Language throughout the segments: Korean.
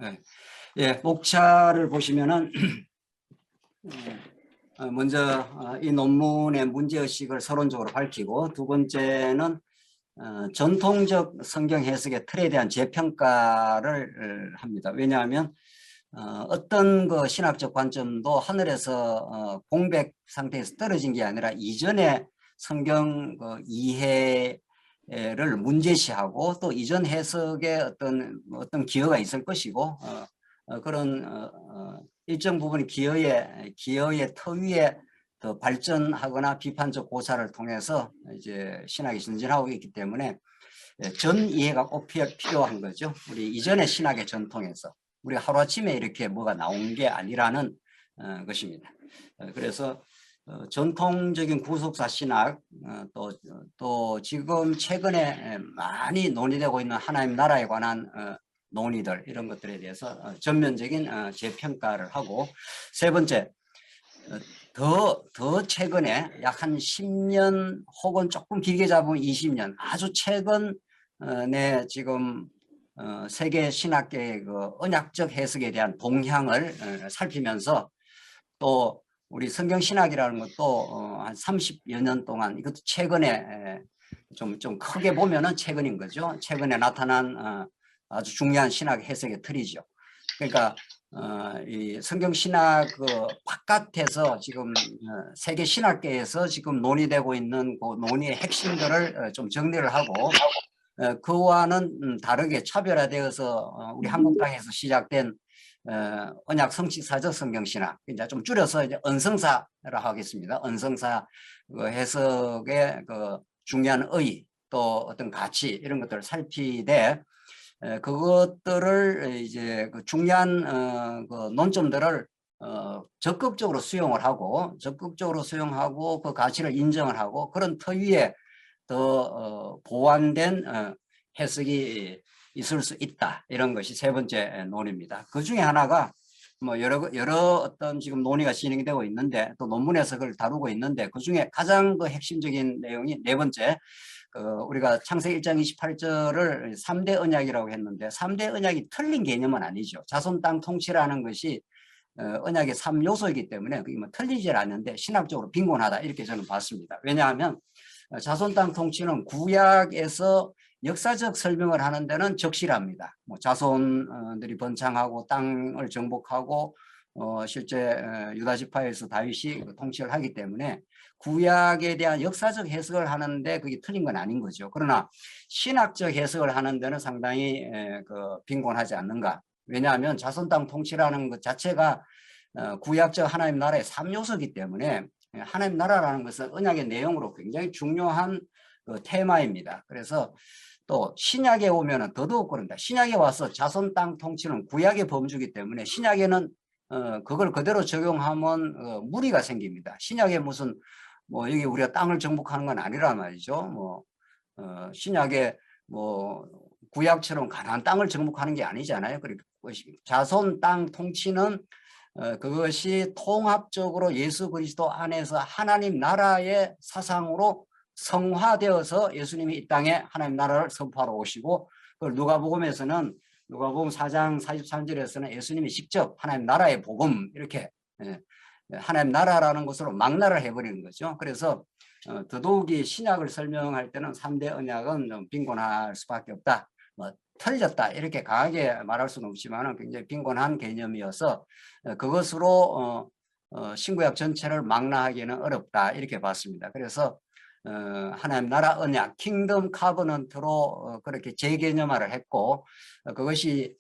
예, 예, 목차를 보시면은 먼저 이 논문의 문제의식을 서론적으로 밝히고, 두 번째는 전통적 성경 해석의 틀에 대한 재평가를 합니다. 왜냐하면 어떤 그 신학적 관점도 하늘에서 공백 상태에서 떨어진 게 아니라 이전에 성경 그 이해를 문제시하고 또 이전 해석에 어떤 기여가 있을 것이고, 그런 일정 부분의 기여의 터 위에 더 발전하거나 비판적 고사를 통해서 이제 신학이 전진하고 있기 때문에 전 이해가 꼭 필요한 거죠. 우리 이전의 신학의 전통에서 우리 하루아침에 이렇게 뭐가 나온 게 아니라는 것입니다. 그래서 전통적인 구속사 신학, 또 지금 최근에 많이 논의되고 있는 하나님 나라에 관한 논의들, 이런 것들에 대해서 전면적인 재평가를 하고, 세 번째, 더 최근에 약 한 10년 혹은 조금 길게 잡으면 20년, 아주 최근에 지금 세계 신학계의 그 언약적 해석에 대한 동향을 살피면서, 또 우리 성경 신학이라는 것도 한 30여 년 동안, 이것도 최근에 좀 크게 보면은 최근인 거죠. 최근에 나타난 아주 중요한 신학 해석의 틀이죠. 그러니까 이 성경 신학 그 바깥에서 지금 세계 신학계에서 지금 논의되고 있는 그 논의의 핵심들을 좀 정리를 하고, 그와는 다르게 차별화되어서 우리 한국 땅에서 시작된 언약 성취사적 성경신학, 이제 좀 줄여서 이제 언성사라 하겠습니다. 언성사 그 해석의 그 중요한 의, 또 어떤 가치, 이런 것들을 살피되, 그것들을 이제 그 중요한 그 논점들을 적극적으로 수용하고 그 가치를 인정을 하고, 그런 터 위에 더 보완된 해석이 있을 수 있다, 이런 것이 세 번째 논의입니다. 그 중에 하나가 뭐 여러 어떤 지금 논의가 진행되고 있는데, 또 논문에서 그걸 다루고 있는데, 그 중에 가장 그 핵심적인 내용이 네 번째, 우리가 창세기 1장 28절을 3대 언약이라고 했는데, 3대 언약이 틀린 개념은 아니죠. 자손 땅 통치라는 것이 언약의 3요소이기 때문에 그게 뭐 틀리지 않는데 신학적으로 빈곤하다, 이렇게 저는 봤습니다. 왜냐하면 자손 땅 통치는 구약에서 역사적 설명을 하는 데는 적실합니다. 뭐 자손들이 번창하고 땅을 정복하고 실제 유다 지파에서 다윗이 통치를 하기 때문에 구약에 대한 역사적 해석을 하는데 그게 틀린 건 아닌 거죠. 그러나 신학적 해석을 하는 데는 상당히 그 빈곤하지 않는가. 왜냐하면 자손 땅 통치라는 것 자체가 구약적 하나님 나라의 3요소이기 때문에, 하나님 나라라는 것은 언약의 내용으로 굉장히 중요한 그 테마입니다. 그래서 또 신약에 오면은 더더욱 그런다. 신약에 와서 자손 땅 통치는 구약의 범주이기 때문에 신약에는 그걸 그대로 적용하면 무리가 생깁니다. 신약에 무슨 뭐 여기 우리가 땅을 정복하는 건 아니란 말이죠. 뭐 신약에 뭐 구약처럼 가나안 땅을 정복하는 게 아니잖아요. 그리고 자손 땅 통치는 그것이 통합적으로 예수 그리스도 안에서 하나님 나라의 사상으로 성화되어서 예수님이 이 땅에 하나님 나라를 선포하러 오시고, 그걸 누가복음 4장 43절에서는 예수님이 직접 하나님 나라의 복음, 이렇게 하나님 나라라는 것으로 망라를 해버리는 거죠. 그래서 더더욱이 신약을 설명할 때는 3대 언약은 좀 빈곤할 수밖에 없다, 뭐 틀렸다, 이렇게 강하게 말할 수는 없지만 굉장히 빈곤한 개념이어서 그것으로 신구약 전체를 망라하기는 어렵다, 이렇게 봤습니다. 그래서 하나님 나라 언약, 킹덤 카버넌트로 그렇게 재개념화를 했고, 그것이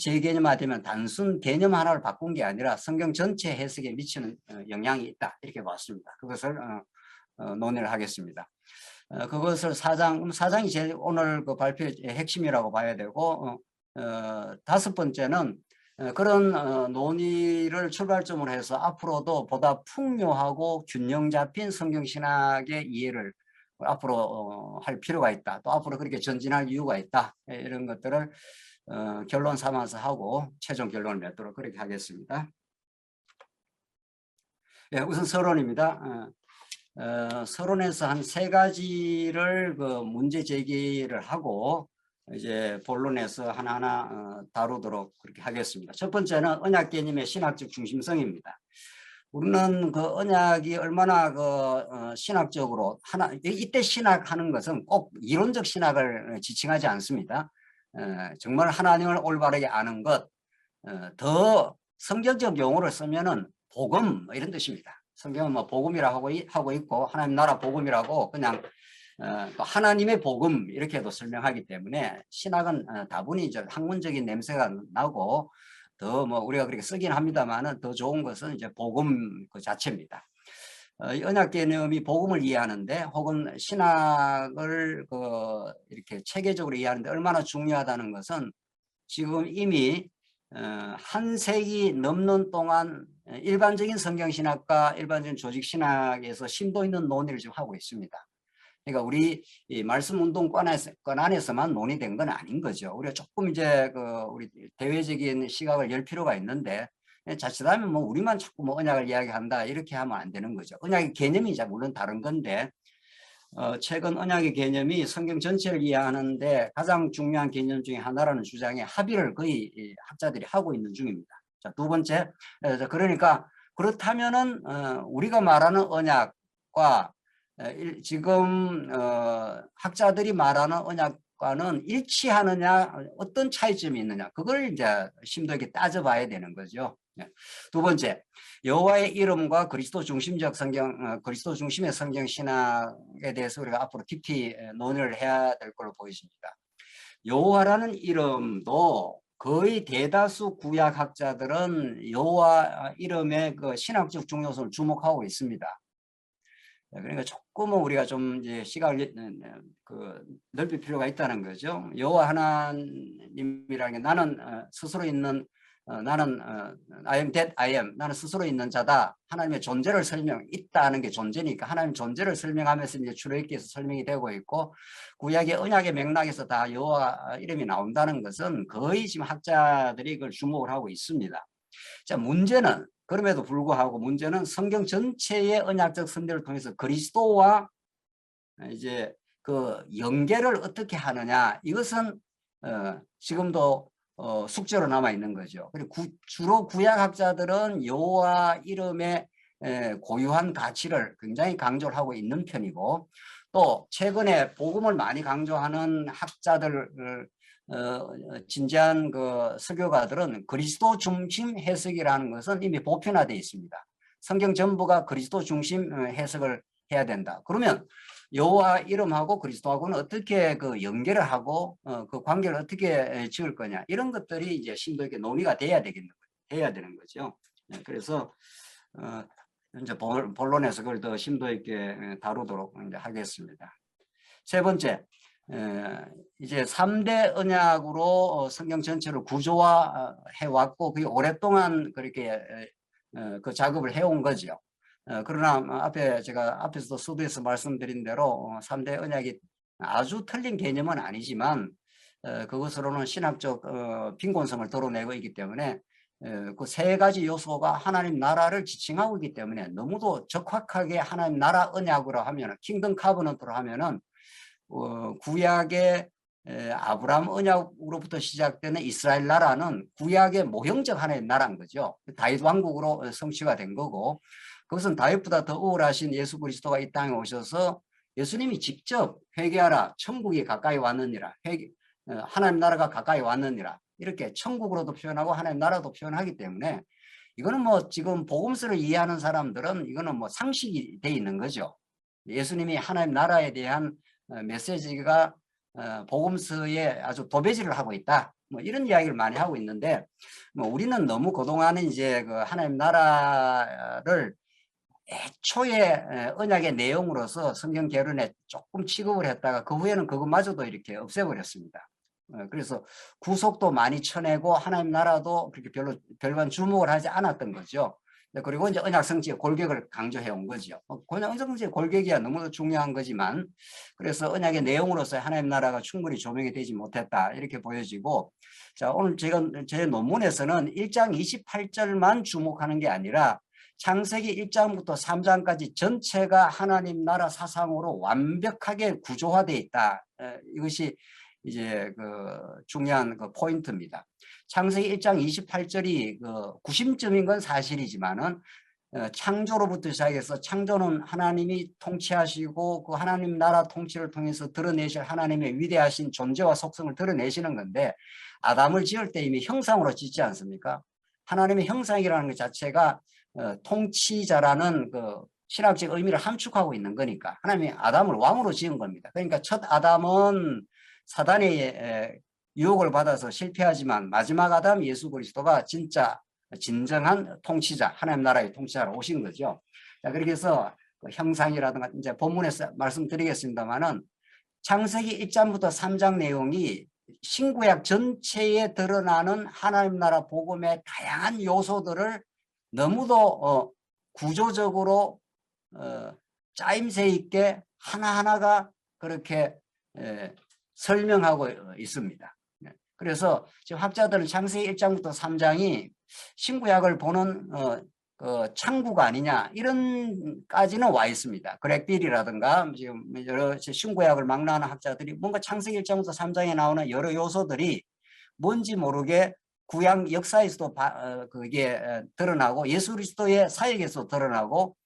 재개념화되면 단순 개념 하나를 바꾼 게 아니라 성경 전체 해석에 미치는 영향이 있다, 이렇게 봤습니다. 그것을 논의를 하겠습니다. 그것을 사장이 제일 오늘 그 발표의 핵심이라고 봐야 되고, 다섯 번째는 그런 논의를 출발점으로 해서 앞으로도 보다 풍요하고 균형 잡힌 성경신학의 이해를 앞으로 할 필요가 있다. 또 앞으로 그렇게 전진할 이유가 있다. 이런 것들을 결론 삼아서 하고 최종 결론을 맺도록 그렇게 하겠습니다. 네, 우선 서론입니다. 서론에서 한 세 가지를 그 문제 제기를 하고, 이제 본론에서 하나하나 다루도록 그렇게 하겠습니다. 첫 번째는 언약 개념의 신학적 중심성입니다. 우리는 그 언약이 얼마나 신학적으로 이때 신학하는 것은 꼭 이론적 신학을 지칭하지 않습니다. 정말 하나님을 올바르게 아는 것, 더 성경적 용어를 쓰면은 복음 이런 뜻입니다. 성경은 뭐 복음이라고 하고 있고 하나님 나라 복음이라고 그냥 또 하나님의 복음 이렇게도 설명하기 때문에 신학은 다분히 이제 학문적인 냄새가 나고 더 뭐 우리가 그렇게 쓰긴 합니다만은 더 좋은 것은 이제 복음 그 자체입니다. 언약 개념이 복음을 이해하는데 혹은 신학을 이렇게 체계적으로 이해하는데 얼마나 중요하다는 것은 지금 이미 한 세기 넘는 동안 일반적인 성경신학과 일반적인 조직신학에서 심도 있는 논의를 지금 하고 있습니다. 그러니까 우리 이 말씀운동권 안에서만 논의된 건 아닌 거죠. 우리가 조금 이제 우리 대외적인 시각을 열 필요가 있는데 자칫하면 뭐 우리만 자꾸 뭐 언약을 이야기한다 이렇게 하면 안 되는 거죠. 언약의 개념이 이제 물론 다른 건데 최근 언약의 개념이 성경 전체를 이해하는데 가장 중요한 개념 중에 하나라는 주장에 합의를 거의 학자들이 하고 있는 중입니다. 자, 두 번째, 그러니까 그렇다면은 우리가 말하는 언약과 지금 학자들이 말하는 언약과는 일치하느냐, 어떤 차이점이 있느냐, 그걸 이제 심도 있게 따져봐야 되는 거죠. 두 번째, 여호와의 이름과 그리스도 중심적 그리스도 중심의 성경 신학에 대해서 우리가 앞으로 깊이 논의를 해야 될 걸로 보여집니다. 여호와라는 이름도 거의 대다수 구약학자들은 여호와 이름의 그 신학적 중요성을 주목하고 있습니다. 그러니까 조금은 우리가 좀 이제 시각을 넓힐 필요가 있다는 거죠. 여호와 하나님이라는 게 나는 스스로 있는 나는 I am that I am 나는 스스로 있는 자다. 하나님의 존재를 있다는 게 존재니까 하나님 존재를 설명하면서 이제 출애굽기에서 설명이 되고 있고 구약의 언약의 맥락에서 다 여호와 이름이 나온다는 것은 거의 지금 학자들이 그걸 주목을 하고 있습니다. 자, 문제는 그럼에도 불구하고 문제는 성경 전체의 언약적 선대를 통해서 그리스도와 이제 그 연계를 어떻게 하느냐 이것은 지금도 숙제로 남아 있는 거죠. 그리고 주로 구약학자들은 여호와 이름의 고유한 가치를 굉장히 강조를 하고 있는 편이고 또 최근에 복음을 많이 강조하는 학자들 진지한 그 설교가들은 그리스도 중심 해석이라는 것은 이미 보편화되어 있습니다. 성경 전부가 그리스도 중심 해석을 해야 된다. 그러면 여호와 이름하고 그리스도하고는 어떻게 그 연결을 하고 그 관계를 어떻게 지을 거냐 이런 것들이 이제 심도 있게 논의가 돼야 되는 거죠. 그래서 이제 본론에서 그걸 더 심도 있게 다루도록 이제 하겠습니다. 세 번째, 이제 3대 언약으로 성경 전체를 구조화해 왔고 그게 오랫동안 그렇게 그 작업을 해온 거죠. 그러나 제가 앞에서도 서두에서 말씀드린 대로 3대 언약이 아주 틀린 개념은 아니지만 그것으로는 신학적 빈곤성을 드러내고 있기 때문에 그 세 가지 요소가 하나님 나라를 지칭하고 있기 때문에 너무도 적확하게 하나님 나라 언약으로 하면은 킹덤 카버넌트로 하면은 구약의 아브라함 언약으로부터 시작되는 이스라엘 나라는 구약의 모형적 하나의 나라인 거죠. 다윗 왕국으로 성취가 된 거고 그것은 다윗보다 더 우월하신 예수 그리스도가 이 땅에 오셔서 예수님이 직접 회개하라 천국이 가까이 왔느니라 하나님 나라가 가까이 왔느니라 이렇게 천국으로도 표현하고 하나님 나라도 표현하기 때문에 이거는 뭐 지금 복음서를 이해하는 사람들은 이거는 뭐 상식이 돼 있는 거죠. 예수님이 하나님 나라에 대한 메시지가 복음서에 아주 도배질을 하고 있다. 뭐 이런 이야기를 많이 하고 있는데 뭐 우리는 너무 그동안은 이제 그 하나님 나라를 애초에 언약의 내용으로서 성경 개론에 조금 취급을 했다가 그 후에는 그것마저도 이렇게 없애버렸습니다. 그래서 구속도 많이 쳐내고 하나님 나라도 그렇게 별반 주목을 하지 않았던 거죠. 그리고 이제 언약 성취의 골격을 강조해 온 거죠. 언약 성취의 골격이야 너무도 중요한 거지만 그래서 언약의 내용으로서 하나님 나라가 충분히 조명이 되지 못했다 이렇게 보여지고 자 오늘 제 논문에서는 1장 28절만 주목하는 게 아니라 창세기 1장부터 3장까지 전체가 하나님 나라 사상으로 완벽하게 구조화되어 있다. 이것이 이제 그 중요한 그 포인트입니다. 창세기 1장 28절이 그 구심점인 건 사실이지만은 창조로부터 시작해서 창조는 하나님이 통치하시고 그 하나님 나라 통치를 통해서 드러내실 하나님의 위대하신 존재와 속성을 드러내시는 건데, 아담을 지을 때 이미 형상으로 짓지 않습니까? 하나님의 형상이라는 것 자체가 통치자라는 그 신학적 의미를 함축하고 있는 거니까 하나님이 아담을 왕으로 지은 겁니다. 그러니까 첫 아담은 사단의 유혹을 받아서 실패하지만 마지막 아담 예수 그리스도가 진정한 통치자, 하나님 나라의 통치자로 오신 거죠. 자, 그렇게 해서 그 형상이라든가 이제 본문에서 말씀드리겠습니다만은 창세기 1장부터 3장 내용이 신구약 전체에 드러나는 하나님 나라 복음의 다양한 요소들을 너무도 구조적으로 짜임새 있게 하나하나가 그렇게 설명하고 있습니다. 그래서 지금 학자들은 창세기 1장부터 3장이 신구약을 보는 창구가 아니냐 이런까지는 와 있습니다. 그렉빌이라든가 지금 여러 신구약을 막론하는 학자들이 뭔가 창세기 1장부터 3장에 나오는 여러 요소들이 뭔지 모르게 구약 역사에서도 그게 드러나고 예수 그리스도의 사역에서도 드러나고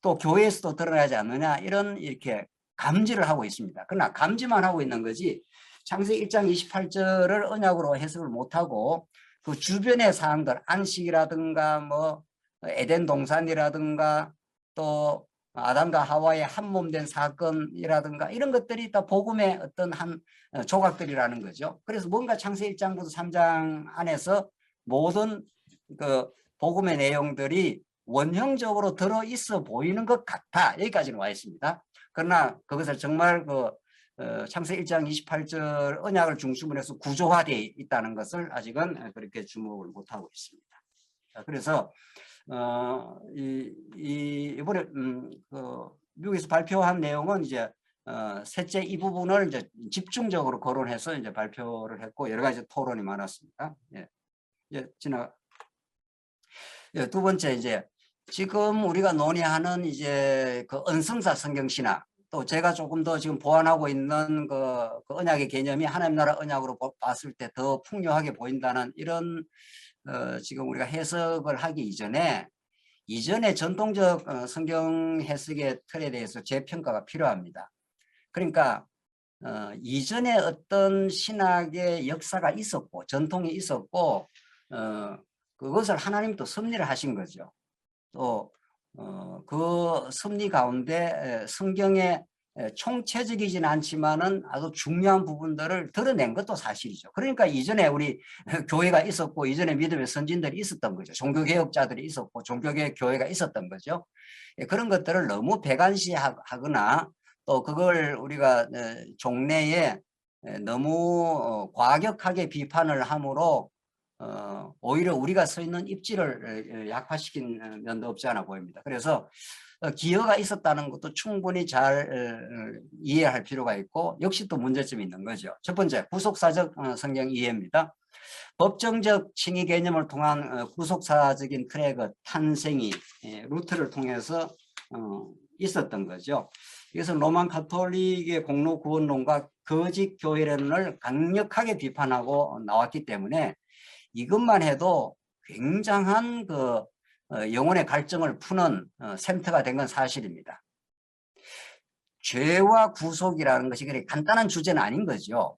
또 교회에서도 드러나지 않느냐 이런 이렇게 감지를 하고 있습니다. 그러나 감지만 하고 있는 거지 창세기 1장 28절을 언약으로 해석을 못하고 그 주변의 사항들 안식이라든가 뭐 에덴 동산이라든가 또 아담과 하와의 한 몸 된 사건이라든가 이런 것들이 다 복음의 어떤 한 조각들이라는 거죠. 그래서 뭔가 창세기 1장부터 3장 안에서 모든 그 복음의 내용들이 원형적으로 들어있어 보이는 것 같아. 여기까지는 와 있습니다. 그러나 그것을 정말 그 창세기 1장 28절 언약을 중심으로 해서 구조화되어 있다는 것을 아직은 그렇게 주목을 못하고 있습니다. 그래서 이번에 그 미국에서 발표한 내용은 이제 셋째 이 부분을 이제 집중적으로 거론해서 이제 발표를 했고 여러 가지 토론이 많았습니다. 예. 이제 두 번째 이제 지금 우리가 논의하는 이제 그 언성사 성경신학, 또 제가 조금 더 지금 보완하고 있는 그 언약의 개념이 하나님 나라 언약으로 봤을 때 더 풍요하게 보인다는 이런 지금 우리가 해석을 하기 이전에 전통적 성경 해석의 틀에 대해서 재평가가 필요합니다. 그러니까 이전에 어떤 신학의 역사가 있었고 전통이 있었고 그것을 하나님도 섭리를 하신 거죠. 또 그 섭리 가운데 성경에 총체적이진 않지만은 아주 중요한 부분들을 드러낸 것도 사실이죠. 그러니까 이전에 우리 교회가 있었고 이전에 믿음의 선진들이 있었던 거죠. 종교개혁자들이 있었고 종교개혁 교회가 있었던 거죠. 그런 것들을 너무 배관시하거나 또 그걸 우리가 종래에 너무 과격하게 비판을 함으로 오히려 우리가 서 있는 입지를 약화시킨 면도 없지 않아 보입니다. 그래서 기여가 있었다는 것도 충분히 잘 이해할 필요가 있고 역시 또 문제점이 있는 거죠. 첫 번째, 구속사적 성경 이해입니다. 법정적 칭의 개념을 통한 구속사적인 틀의 그 탄생이 루트를 통해서 있었던 거죠. 그래서 로만 가톨릭의 공로 구원론과 거짓 교회론을 강력하게 비판하고 나왔기 때문에 이것만 해도 굉장한 그 영혼의 갈증을 푸는 샘터가 된 건 사실입니다. 죄와 구속이라는 것이 그렇게 간단한 주제는 아닌 거죠.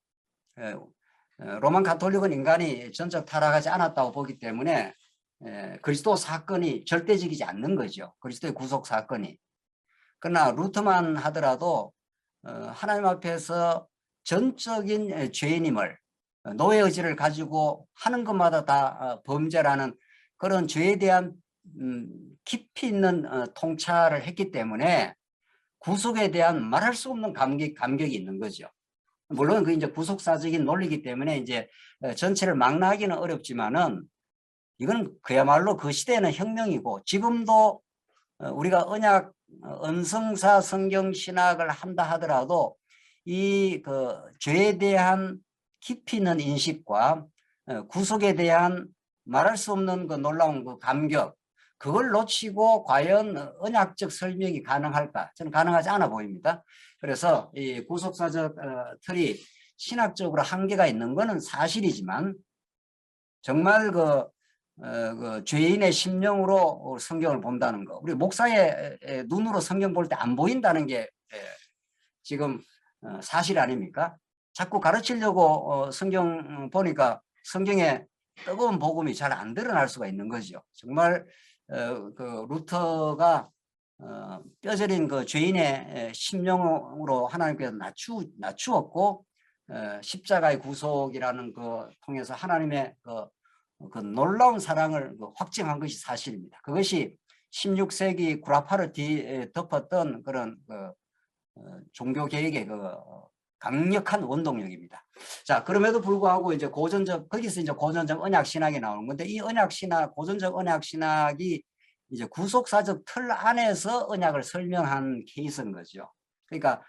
로만 가톨릭은 인간이 전적 타락하지 않았다고 보기 때문에 그리스도 사건이 절대적이지 않는 거죠. 그리스도의 구속 사건이. 그러나 루터만 하더라도 하나님 앞에서 전적인 죄인임을 노예 의지를 가지고 하는 것마다 다 범죄라는 그런 죄에 대한 깊이 있는 통찰을 했기 때문에 구속에 대한 말할 수 없는 감격이 있는 거죠. 물론 그 이제 구속사적인 논리이기 때문에 이제 전체를 망라하기는 어렵지만은 이건 그야말로 그 시대에는 혁명이고 지금도 우리가 언약 언성사 성경 신학을 한다 하더라도 이 그 죄에 대한 깊이 있는 인식과 구속에 대한 말할 수 없는 그 놀라운 그 감격, 그걸 놓치고 과연 언약적 설명이 가능할까? 저는 가능하지 않아 보입니다. 그래서 이 구속사적 틀이 신학적으로 한계가 있는 것은 사실이지만 정말 그 죄인의 심령으로 성경을 본다는 거, 우리 목사의 눈으로 성경 볼 때 안 보인다는 게 지금 사실 아닙니까? 자꾸 가르치려고 성경 보니까 성경에 뜨거운 복음이 잘 안 드러날 수가 있는 거죠. 정말 그 루터가 뼈저린 그 죄인의 심령으로 하나님께서 낮추었고 십자가의 구속이라는 그 통해서 하나님의 그 놀라운 사랑을 확증한 것이 사실입니다. 그것이 16세기 구라파를 덮었던 그런 종교 개혁의 강력한 원동력입니다. 자, 그럼에도 불구하고 이제 거기서 이제 고전적 언약 신학이 나오는 건데, 이 언약 신학, 고전적 언약 신학이 이제 구속사적 틀 안에서 언약을 설명한 케이스인 거죠. 그러니까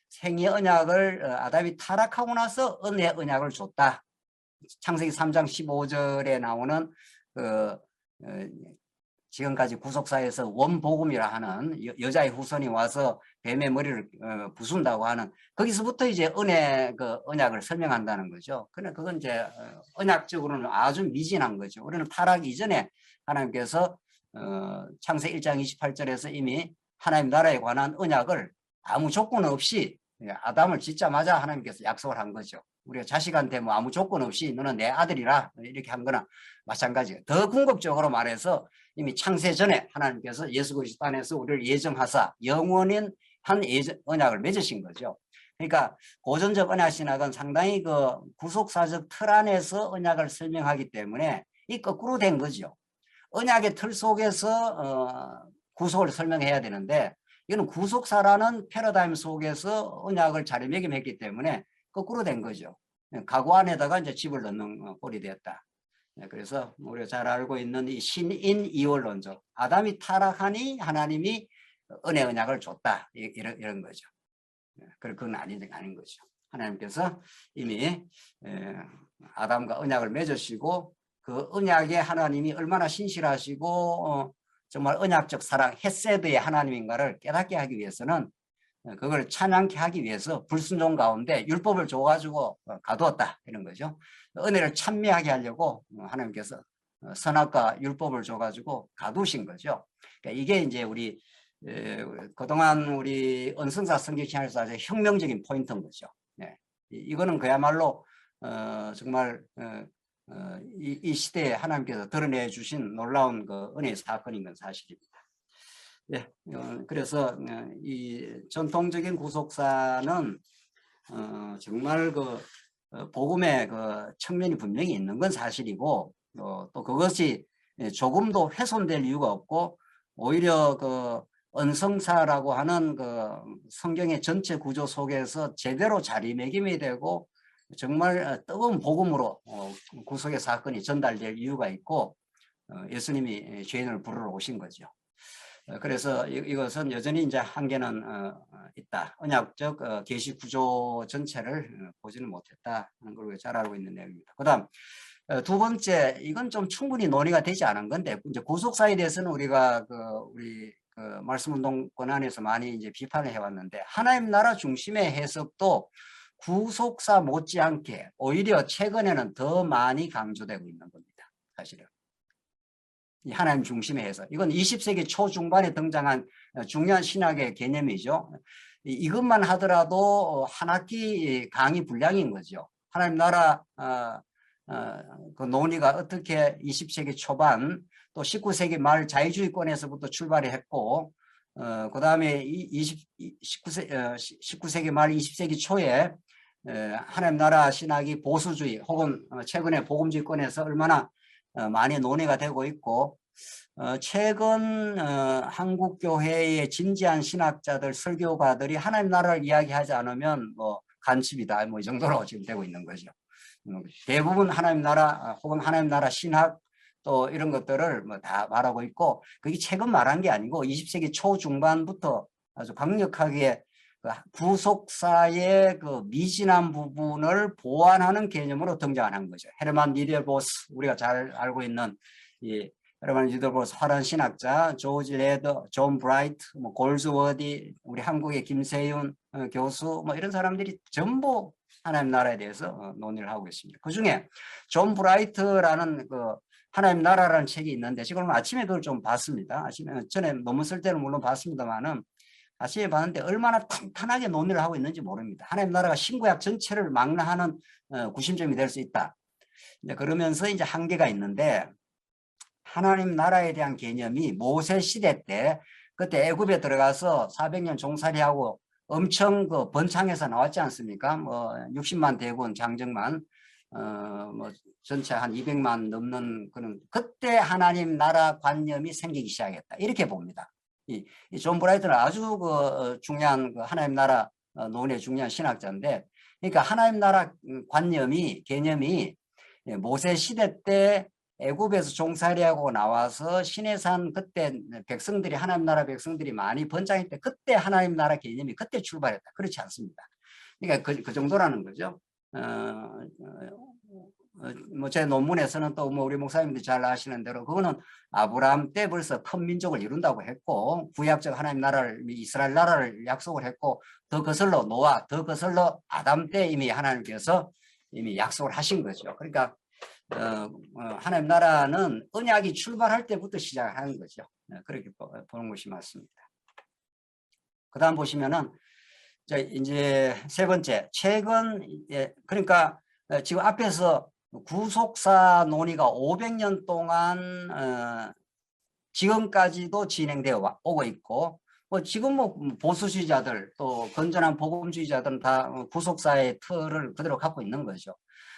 생의 언약을 아담이 타락하고 나서 은혜의 언약을 줬다. 창세기 3장 15절에 나오는 지금까지 구속사에서 원복음이라 하는 여자의 후손이 와서 뱀의 머리를 부순다고 하는, 거기서부터 이제 언약을 설명한다는 거죠. 그러나 그건 이제 언약적으로는 아주 미진한 거죠. 우리는 타락 이전에 하나님께서 창세 1장 28절에서 이미 하나님 나라에 관한 언약을 아무 조건 없이 아담을 짓자마자 하나님께서 약속을 한 거죠. 우리가 자식한테 뭐 아무 조건 없이 너는 내 아들이라 이렇게 한 거나 마찬가지예요. 더 궁극적으로 말해서 이미 창세 전에 하나님께서 예수 그리스도 안에서 우리를 예정하사 영원한 언약을 맺으신 거죠. 그러니까 고전적 언약 신학은 상당히 그 구속사적 틀 안에서 언약을 설명하기 때문에 이 거꾸로 된 거죠. 언약의 틀 속에서 구속을 설명해야 되는데, 이거는 구속사라는 패러다임 속에서 언약을 자리매김했기 때문에 거꾸로 된 거죠. 가구 안에다가 이제 집을 넣는 꼴이 되었다. 그래서 우리가 잘 알고 있는 이 신인 이원론적, 아담이 타락하니 하나님이 은혜 언약을 줬다, 이런 거죠. 그건 아닌 거죠. 하나님께서 이미 아담과 언약을 맺으시고 그 언약에 하나님이 얼마나 신실하시고 정말 언약적 사랑, 헤세드의 하나님인가를 깨닫게 하기 위해서는 그걸 찬양케 하기 위해서 불순종 가운데 율법을 줘가지고 가두었다, 이런 거죠. 은혜를 찬미하게 하려고 하나님께서 선악과 율법을 줘가지고 가두신 거죠. 그러니까 이게 이제 우리 그동안 우리 언성사 성경신학에서 아주 혁명적인 포인트인 거죠. 네. 이거는 그야말로 정말 이 시대에 하나님께서 드러내 주신 놀라운 그 은혜의 사건인 건 사실입니다. 네, 그래서 이 전통적인 구속사는 정말 그 복음의 그 측면이 분명히 있는 건 사실이고, 또 그것이 조금도 훼손될 이유가 없고, 오히려 그 언성사라고 하는 그 성경의 전체 구조 속에서 제대로 자리매김이 되고 정말 뜨거운 복음으로 구속의 사건이 전달될 이유가 있고, 예수님이 죄인을 부르러 오신 거죠. 그래서 이것은 여전히 이제 한계는 있다. 언약적 계시 구조 전체를 보지는 못했다 하는 걸 잘 알고 있는 내용입니다. 그다음 두 번째, 이건 좀 충분히 논의가 되지 않은 건데, 이제 구속사에 대해서는 우리가 우리 말씀운동 권한에서 많이 이제 비판을 해왔는데, 하나님 나라 중심의 해석도 구속사 못지않게 오히려 최근에는 더 많이 강조되고 있는 겁니다. 사실은. 하나님 중심의 해석. 이건 20세기 초중반에 등장한 중요한 신학의 개념이죠. 이것만 하더라도 한 학기 강의 분량인 거죠. 하나님 나라 그 논의가 어떻게 20세기 초반 또 19세기 말 자유주의권에서부터 출발을 했고, 그 다음에 19세기 말 20세기 초에 하나님 나라 신학이 보수주의 혹은 최근에 복음주의권에서 얼마나 많이 논의가 되고 있고, 최근 한국교회의 진지한 신학자들, 설교가들이 하나님 나라를 이야기하지 않으면 뭐 간첩이다, 뭐 이 정도로 지금 되고 있는 거죠. 대부분 하나님 나라 혹은 하나님 나라 신학 또 이런 것들을 뭐 다 말하고 있고, 그게 최근 말한 게 아니고 20세기 초중반부터 아주 강력하게 구속사의 그 미진한 부분을 보완하는 개념으로 등장한 거죠. 헤르만 니델보스, 우리가 잘 알고 있는 이 헤르만 니델보스 화란 신학자, 조지 레더, 존 브라이트, 뭐 골즈워디, 우리 한국의 김세윤 교수, 뭐 이런 사람들이 전부 하나님 나라에 대해서 논의를 하고 있습니다. 그중에 존 브라이트라는 그 하나님 나라라는 책이 있는데 지금 아침에 그걸 좀 봤습니다. 아침에 전에 논문 쓸 때는 물론 봤습니다만은 아침에 봤는데 얼마나 탄탄하게 논의를 하고 있는지 모릅니다. 하나님 나라가 신구약 전체를 망라하는 구심점이 될 수 있다. 이제 그러면서 이제 한계가 있는데 하나님 나라에 대한 개념이 모세 시대 때 그때 애굽에 들어가서 400년 종살이하고 엄청 그 번창해서 나왔지 않습니까? 뭐 60만 대군 장정만 뭐 전체 한 200만 넘는 그런 그때 하나님 나라 관념이 생기기 시작했다. 이렇게 봅니다. 존 브라이트는 아주 그 중요한 그 하나님 나라 논의의 중요한 신학자인데, 그러니까 하나님 나라 관념이 개념이 모세 시대 때 애굽에서 종살이하고 나와서 시내산 그때 백성들이 하나님 나라 백성들이 많이 번창할 때 그때 하나님 나라 개념이 그때 출발했다. 그렇지 않습니다. 그러니까 그 정도라는 거죠. 뭐 제 논문에서는 또 뭐 우리 목사님들이 잘 아시는 대로 그거는 아브라함 때 벌써 큰 민족을 이룬다고 했고 구약적 하나님 나라를 이스라엘 나라를 약속을 했고 더 거슬러 노아 더 거슬러 아담 때 이미 하나님께서 이미 약속을 하신 거죠. 그러니까 하나님 나라는 언약이 출발할 때부터 시작하는 거죠. 그렇게 보는 것이 맞습니다. 그 다음 보시면은 이제 세 번째 최근 그러니까 지금 앞에서 구속사 논의가 500년 동안 지금까지도 진행되어 오고 있고 뭐 지금 뭐 보수주의자들 또 건전한 복음주의자들은 다 구속사의 틀을 그대로 갖고 있는 거죠.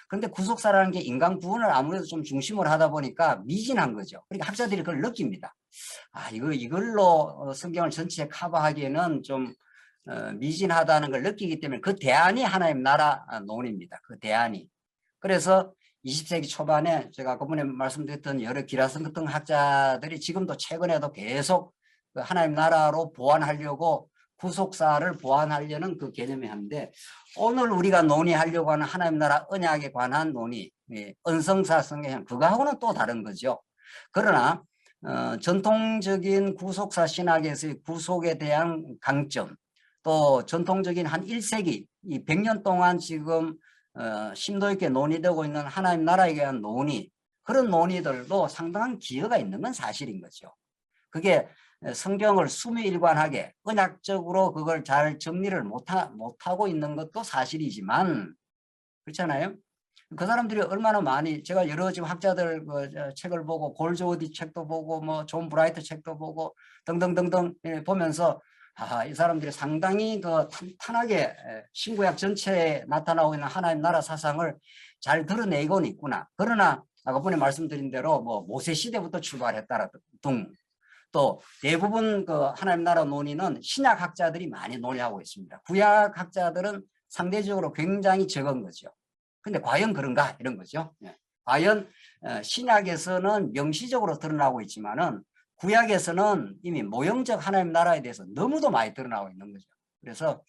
그런데 구속사라는 게 인간 구원을 아무래도 좀 중심으로 하다 보니까 미진한 거죠. 그러니까 학자들이 그걸 느낍니다. 아, 이걸로 성경을 전체에 커버하기에는 좀 미진하다는 걸 느끼기 때문에 그 대안이 하나님 나라 논의입니다. 그 대안이. 그래서 20세기 초반에 제가 그번에 말씀드렸던 여러 기라성 같은 학자들이 지금도 최근에도 계속 그 하나님 나라로 보완하려고 구속사를 보완하려는 그 개념이 한데 오늘 우리가 논의하려고 하는 하나님 나라 언약에 관한 논의, 언성사 성경 그거하고는 또 다른 거죠. 그러나 전통적인 구속사 신학에서의 구속에 대한 강점 또 전통적인 한 1세기 이 100년 동안 지금 심도 있게 논의되고 있는 하나님 나라에 대한 논의 그런 논의들도 상당한 기여가 있는 건 사실인 거죠. 그게 성경을 수미일관하게 언약적으로 그걸 잘 정리를 못하고 있는 것도 사실이지만 그렇잖아요. 그 사람들이 얼마나 많이 제가 여러 지금 학자들 그 책을 보고 골조어디 책도 보고 뭐 존 브라이트 책도 보고 등등등등 보면서 이 사람들이 상당히 그 탄탄하게 신구약 전체에 나타나고 있는 하나님 나라 사상을 잘 드러내고는 있구나. 그러나 아까 전에 말씀드린 대로 뭐 모세 시대부터 출발했다라든 또 대부분 그 하나님 나라 논의는 신약 학자들이 많이 논의하고 있습니다. 구약 학자들은 상대적으로 굉장히 적은 거죠. 근데 과연 그런가 이런 거죠. 과연 신약에서는 명시적으로 드러나고 있지만은 구약에서는 이미 모형적 하나님 나라에 대해서 너무도 많이 드러나고 있는 거죠. 그래서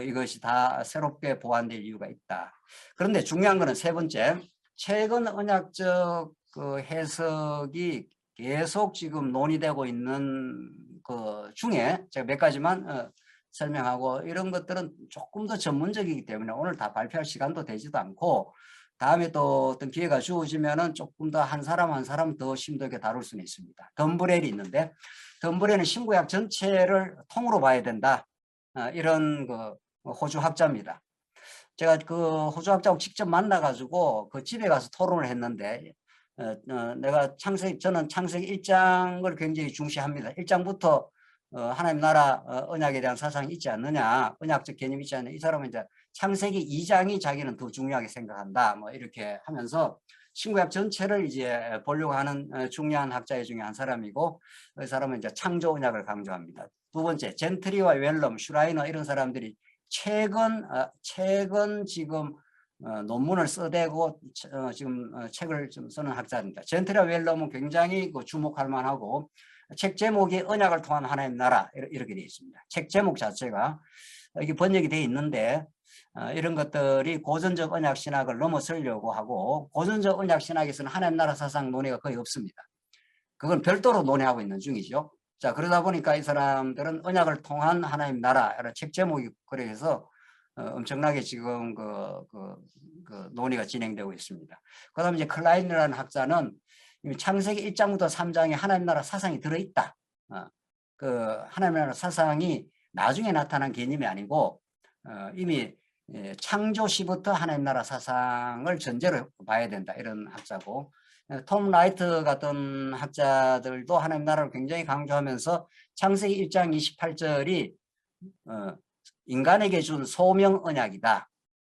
이것이 다 새롭게 보완될 이유가 있다. 그런데 중요한 거는 세 번째, 최근 언약적 그 해석이 계속 지금 논의되고 있는 그 중에 제가 몇 가지만 설명하고 이런 것들은 조금 더 전문적이기 때문에 오늘 다 발표할 시간도 되지도 않고 다음에 또 어떤 기회가 주어지면은 조금 더 한 사람 한 사람 더 심도 있게 다룰 수는 있습니다. 덤브렐이 있는데 덤브렐은 신구약 전체를 통으로 봐야 된다. 이런 그 호주 학자입니다. 제가 그 호주 학자하고 직접 만나가지고 그 집에 가서 토론을 했는데 저는 창세기 1장을 굉장히 중시합니다. 1장부터 하나님 나라 언약에 대한 사상이 있지 않느냐, 언약적 개념이 있지 않느냐. 이 사람은 이제 창세기 2장이 자기는 더 중요하게 생각한다. 뭐 이렇게 하면서 신구약 전체를 이제 보려고 하는 중요한 학자 중에 한 사람이고, 그 사람은 이제 창조 언약을 강조합니다. 두 번째, 젠트리와 웰럼, 슈라이너 이런 사람들이 최근 지금 논문을 써대고 지금 책을 좀 쓰는 학자입니다. 젠트리와 웰럼은 굉장히 주목할 만하고 책 제목이 언약을 통한 하나님 나라 이렇게 되어 있습니다. 책 제목 자체가 이게 번역이 되어 있는데 이런 것들이 고전적 언약 신학을 넘어서려고 하고 고전적 언약 신학에서는 하나님 나라 사상 논의가 거의 없습니다. 그건 별도로 논의하고 있는 중이죠. 자, 그러다 보니까 이 사람들은 언약을 통한 하나님 나라 책 제목이 그래서 엄청나게 지금 그 논의가 진행되고 있습니다. 그다음에 이제 클라인이라는 학자는 이미 창세기 1장부터 3장에 하나님 나라 사상이 들어있다. 그 하나님 나라 사상이 나중에 나타난 개념이 아니고 이미 창조 시부터 하나님 나라 사상을 전제로 봐야 된다, 이런 학자고, 톰 라이트 같은 학자들도 하나님 나라를 굉장히 강조하면서 창세기 1장 28절이 인간에게 준 소명 언약이다,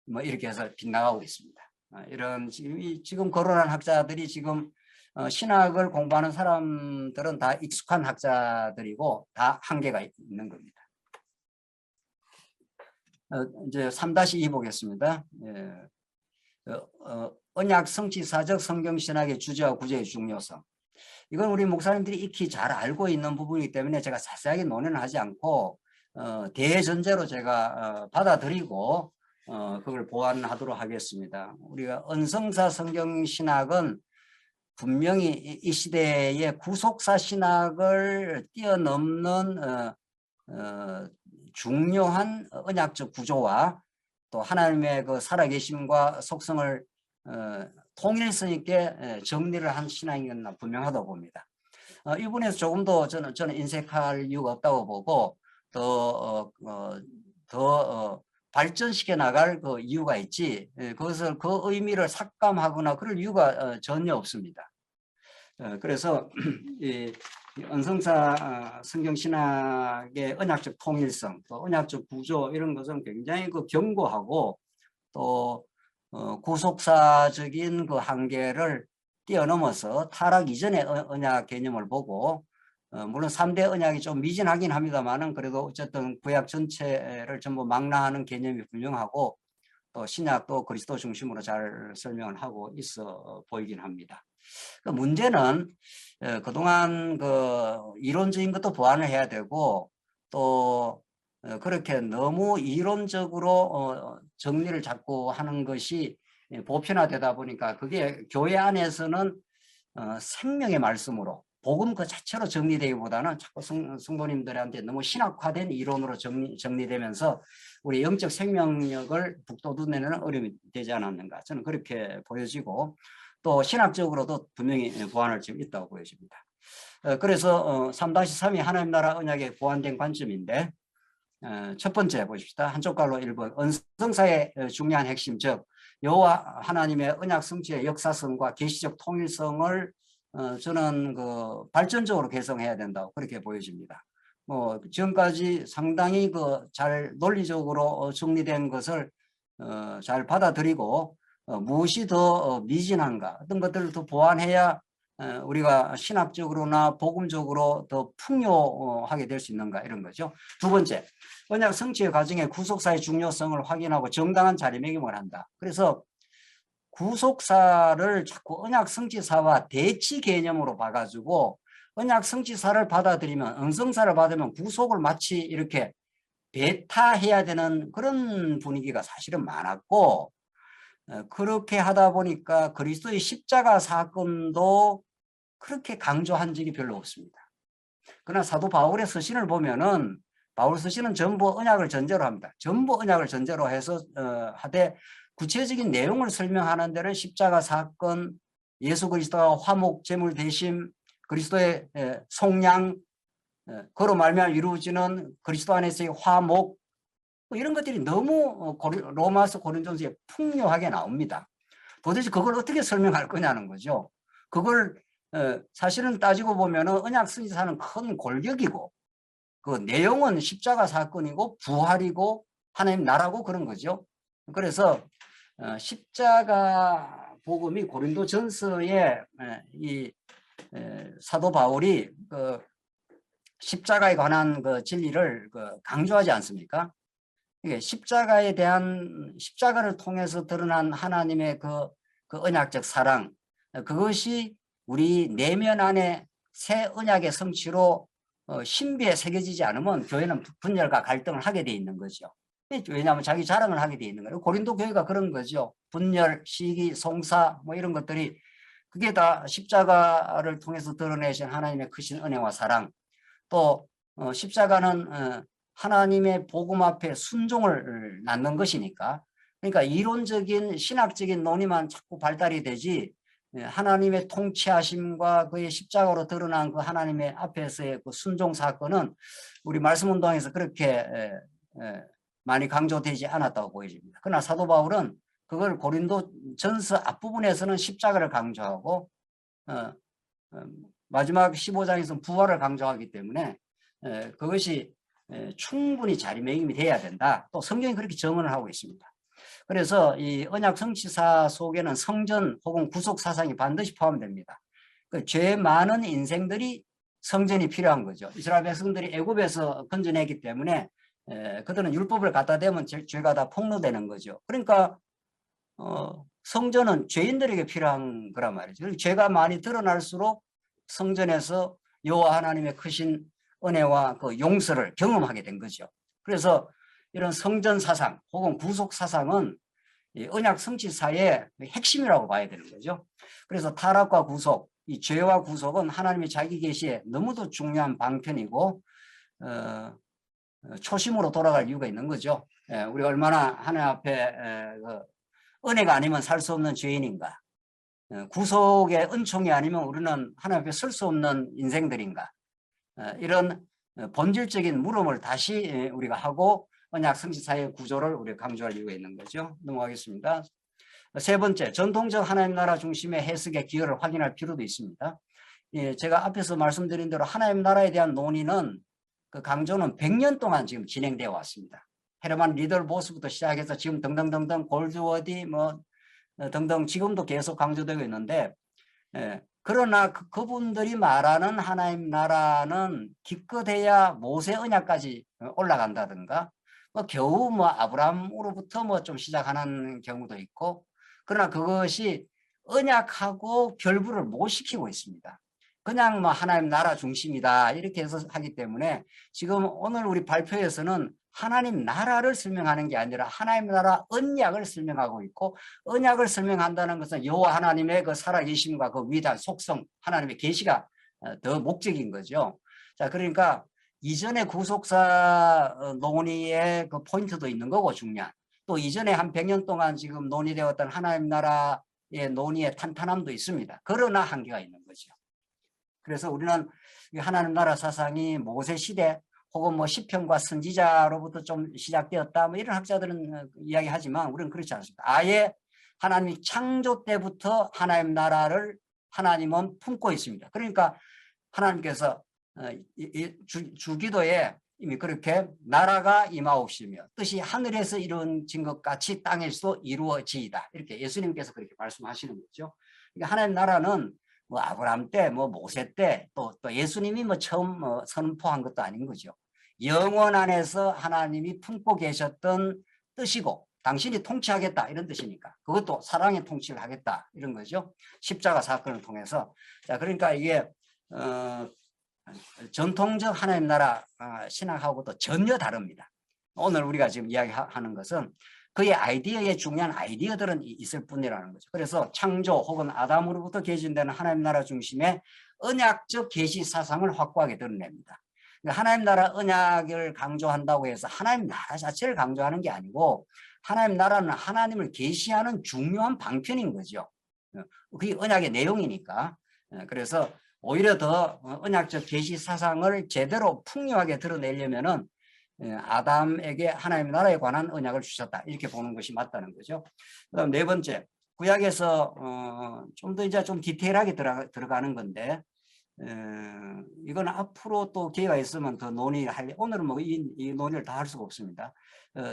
뭐 이렇게 해서 빗나가고 있습니다. 이런 지금 거론한 학자들이 지금 신학을 공부하는 사람들은 다 익숙한 학자들이고 다 한계가 있는 겁니다. 이제 3-2 보겠습니다. 언약 성취사적 성경신학의 주제와 구제의 중요성. 이건 우리 목사님들이 익히 잘 알고 있는 부분이기 때문에 제가 자세하게 논의는 하지 않고 대전제로 제가 받아들이고 그걸 보완하도록 하겠습니다. 우리가 언성사 성경신학은 분명히 이 시대의 구속사 신학을 뛰어넘는 중요한 언약적 구조와 또 하나님의 그 살아계심과 속성을 통일성 있게 정리를 한 신앙이었나 분명하다고 봅니다. 이 부분에서 조금 더 저는 인색할 이유가 없다고 보고 더 발전시켜 나갈 그 이유가 있지, 그것을 그 의미를 삭감하거나 그럴 이유가 전혀 없습니다. 그래서 이 언성사 성경신학의 언약적 통일성, 또 언약적 구조, 이런 것은 굉장히 그 견고하고 또 구속사적인 그 한계를 뛰어넘어서 타락 이전의 언약 개념을 보고, 물론 3대 언약이 좀 미진하긴 합니다만은 그래도 어쨌든 구약 전체를 전부 망라하는 개념이 분명하고 또 신약도 그리스도 중심으로 잘 설명을 하고 있어 보이긴 합니다. 그 문제는 그동안 그 이론적인 것도 보완을 해야 되고 또 그렇게 너무 이론적으로 정리를 자꾸 하는 것이 보편화되다 보니까 그게 교회 안에서는 생명의 말씀으로 복음 그 자체로 정리되기보다는 자꾸 성도님들한테 너무 신학화된 이론으로 정리되면서 우리 영적 생명력을 북돋우는 어려움이 되지 않았는가, 저는 그렇게 보여지고 또 신학적으로도 분명히 보완할 점이 있다고 보여집니다. 그래서 3-3이 하나님 나라 언약에 보완된 관점인데, 첫 번째 보십시다. 한쪽 갈로 1번 언성사의 중요한 핵심, 즉 여호와 하나님의 언약 성취의 역사성과 계시적 통일성을 저는 그 발전적으로 개성해야 된다고 그렇게 보여집니다. 지금까지 상당히 그 잘 논리적으로 정리된 것을 잘 받아들이고 무엇이 더 미진한가, 어떤 것들을 더 보완해야 우리가 신학적으로나 복음적으로 더 풍요하게 될 수 있는가, 이런 거죠. 두 번째, 언약 성취의 과정에 구속사의 중요성을 확인하고 정당한 자리매김을 한다. 그래서 구속사를 자꾸 언약 성취사와 대치 개념으로 봐가지고 언약 성취사를 받아들이면, 언성사를 받으면 구속을 마치 이렇게 배타해야 되는 그런 분위기가 사실은 많았고, 그렇게 하다 보니까 그리스도의 십자가 사건도 그렇게 강조한 적이 별로 없습니다. 그러나 사도 바울의 서신을 보면은 바울 서신은 전부 언약을 전제로 합니다. 전부 언약을 전제로 해서 하되 구체적인 내용을 설명하는 데는 십자가 사건, 예수 그리스도가 화목 제물 대심, 그리스도의 속량, 그로 말미암아 이루어지는 그리스도 안에서의 화목, 이런 것들이 너무 로마서 고린도서에 풍요하게 나옵니다. 도대체 그걸 어떻게 설명할 거냐는 거죠. 그걸 사실은 따지고 보면 언약 성취사는 큰 골격이고 그 내용은 십자가 사건이고 부활이고 하나님 나라고 그런 거죠. 그래서 십자가 복음이 고린도전서에 이 사도 바울이 그 십자가에 관한 그 진리를 강조하지 않습니까? 이게 십자가에 대한, 십자가를 통해서 드러난 하나님의 그 언약적 사랑, 그것이 우리 내면 안에 새 언약의 성취로 신비에 새겨지지 않으면 교회는 분열과 갈등을 하게 돼 있는 거죠. 왜냐하면 자기 자랑을 하게 돼 있는 거예요. 고린도 교회가 그런 거죠. 분열, 시기, 송사 뭐 이런 것들이 그게 다 십자가를 통해서 드러내신 하나님의 크신 은혜와 사랑, 또 십자가는 하나님의 복음 앞에 순종을 낳는 것이니까, 그러니까 이론적인 신학적인 논의만 자꾸 발달이 되지 하나님의 통치하심과 그의 십자가로 드러난 그 하나님의 앞에서의 그 순종 사건은 우리 말씀운동에서 그렇게 많이 강조되지 않았다고 보여집니다. 그러나 사도 바울은 그걸 고린도 전서 앞부분에서는 십자가를 강조하고 마지막 15장에서는 부활을 강조하기 때문에 그것이 충분히 자리매김이 돼야 된다. 또 성경이 그렇게 정언을 하고 있습니다. 그래서 이 언약 성취사 속에는 성전 혹은 구속 사상이 반드시 포함됩니다. 그 죄 많은 인생들이 성전이 필요한 거죠. 이스라엘 백성들이 애굽에서 건져내기 때문에 그들은 율법을 갖다 대면 죄가 다 폭로되는 거죠. 그러니까 성전은 죄인들에게 필요한 거란 말이죠. 그리고 죄가 많이 드러날수록 성전에서 여호와 하나님의 크신 은혜와 그 용서를 경험하게 된 거죠. 그래서 이런 성전 사상 혹은 구속 사상은 이 언약 성취사의 핵심이라고 봐야 되는 거죠. 그래서 타락과 구속, 이 죄와 구속은 하나님의 자기 계시에 너무도 중요한 방편이고 초심으로 돌아갈 이유가 있는 거죠. 우리가 얼마나 하나님 앞에 은혜가 아니면 살 수 없는 죄인인가, 구속의 은총이 아니면 우리는 하나님 앞에 설 수 없는 인생들인가, 이런 본질적인 물음을 다시 우리가 하고 언약 성취사의 구조를 우리가 강조할 이유가 있는 거죠. 넘어가겠습니다. 세 번째, 전통적 하나님 나라 중심의 해석의 기여를 확인할 필요도 있습니다. 제가 앞에서 말씀드린 대로 하나님 나라에 대한 논의는 그 강조는 100년 동안 지금 진행되어 왔습니다. 헤르만 리덜보스부터 시작해서 지금 등등등등 골드워디 뭐 등등 지금도 계속 강조되고 있는데, 그러나 그분들이 말하는 하나님 나라는 기껏해야 모세 언약까지 올라간다든가 겨우 뭐 아브라함으로부터 뭐 좀 시작하는 경우도 있고, 그러나 그것이 언약하고 결부를 못 시키고 있습니다. 그냥 뭐 하나님 나라 중심이다 이렇게 해서 하기 때문에 지금 오늘 우리 발표에서는 하나님 나라를 설명하는 게 아니라 하나님 나라 언약을 설명하고 있고, 언약을 설명한다는 것은 여호와 하나님의 그 살아계심과 그 위대한 속성, 하나님의 계시가 더 목적인 거죠. 자, 그러니까 이전에 구속사 논의의 그 포인트도 있는 거고 중요한, 또 이전에 한 100년 동안 지금 논의되었던 하나님 나라의 논의의 탄탄함도 있습니다. 그러나 한계가 있는 거죠. 그래서 우리는 하나님 나라 사상이 모세 시대 혹은 뭐 시편과 선지자로부터 좀 시작되었다 뭐 이런 학자들은 이야기하지만 우리는 그렇지 않습니다. 아예 하나님이 창조 때부터 하나님 나라를 하나님은 품고 있습니다. 그러니까 하나님께서 주기도에 이미 그렇게 나라가 임하옵시며 뜻이 하늘에서 이루어진 것 같이 땅에서도 이루어지이다, 이렇게 예수님께서 그렇게 말씀하시는 거죠. 그러니까 하나님 나라는 뭐 아브라함 때, 뭐 모세 때, 또 예수님이 뭐 처음 선포한 것도 아닌 거죠. 영원 안에서 하나님이 품고 계셨던 뜻이고, 당신이 통치하겠다 이런 뜻이니까 그것도 사랑의 통치를 하겠다 이런 거죠. 십자가 사건을 통해서. 자, 그러니까 이게 전통적 하나님 나라 신학하고도 전혀 다릅니다. 오늘 우리가 지금 이야기하는 것은 그의 아이디어에 중요한 아이디어들은 있을 뿐이라는 거죠. 그래서 창조 혹은 아담으로부터 계신되는 하나님 나라 중심의 언약적 계시 사상을 확고하게 드러냅니다. 하나님 나라 언약을 강조한다고 해서 하나님 나라 자체를 강조하는 게 아니고, 하나님 나라는 하나님을 계시하는 중요한 방편인 거죠. 그게 언약의 내용이니까. 그래서 오히려 더 언약적 계시 사상을 제대로 풍요하게 드러내려면은 아담에게 하나님의 나라에 관한 언약을 주셨다 이렇게 보는 것이 맞다는 거죠. 그다음 네 번째, 구약에서 좀 더 이제 좀 디테일하게 들어가는 건데, 이건 앞으로 또 기회가 있으면 더 논의할, 오늘은 뭐 이 논의를 다 할 수가 없습니다.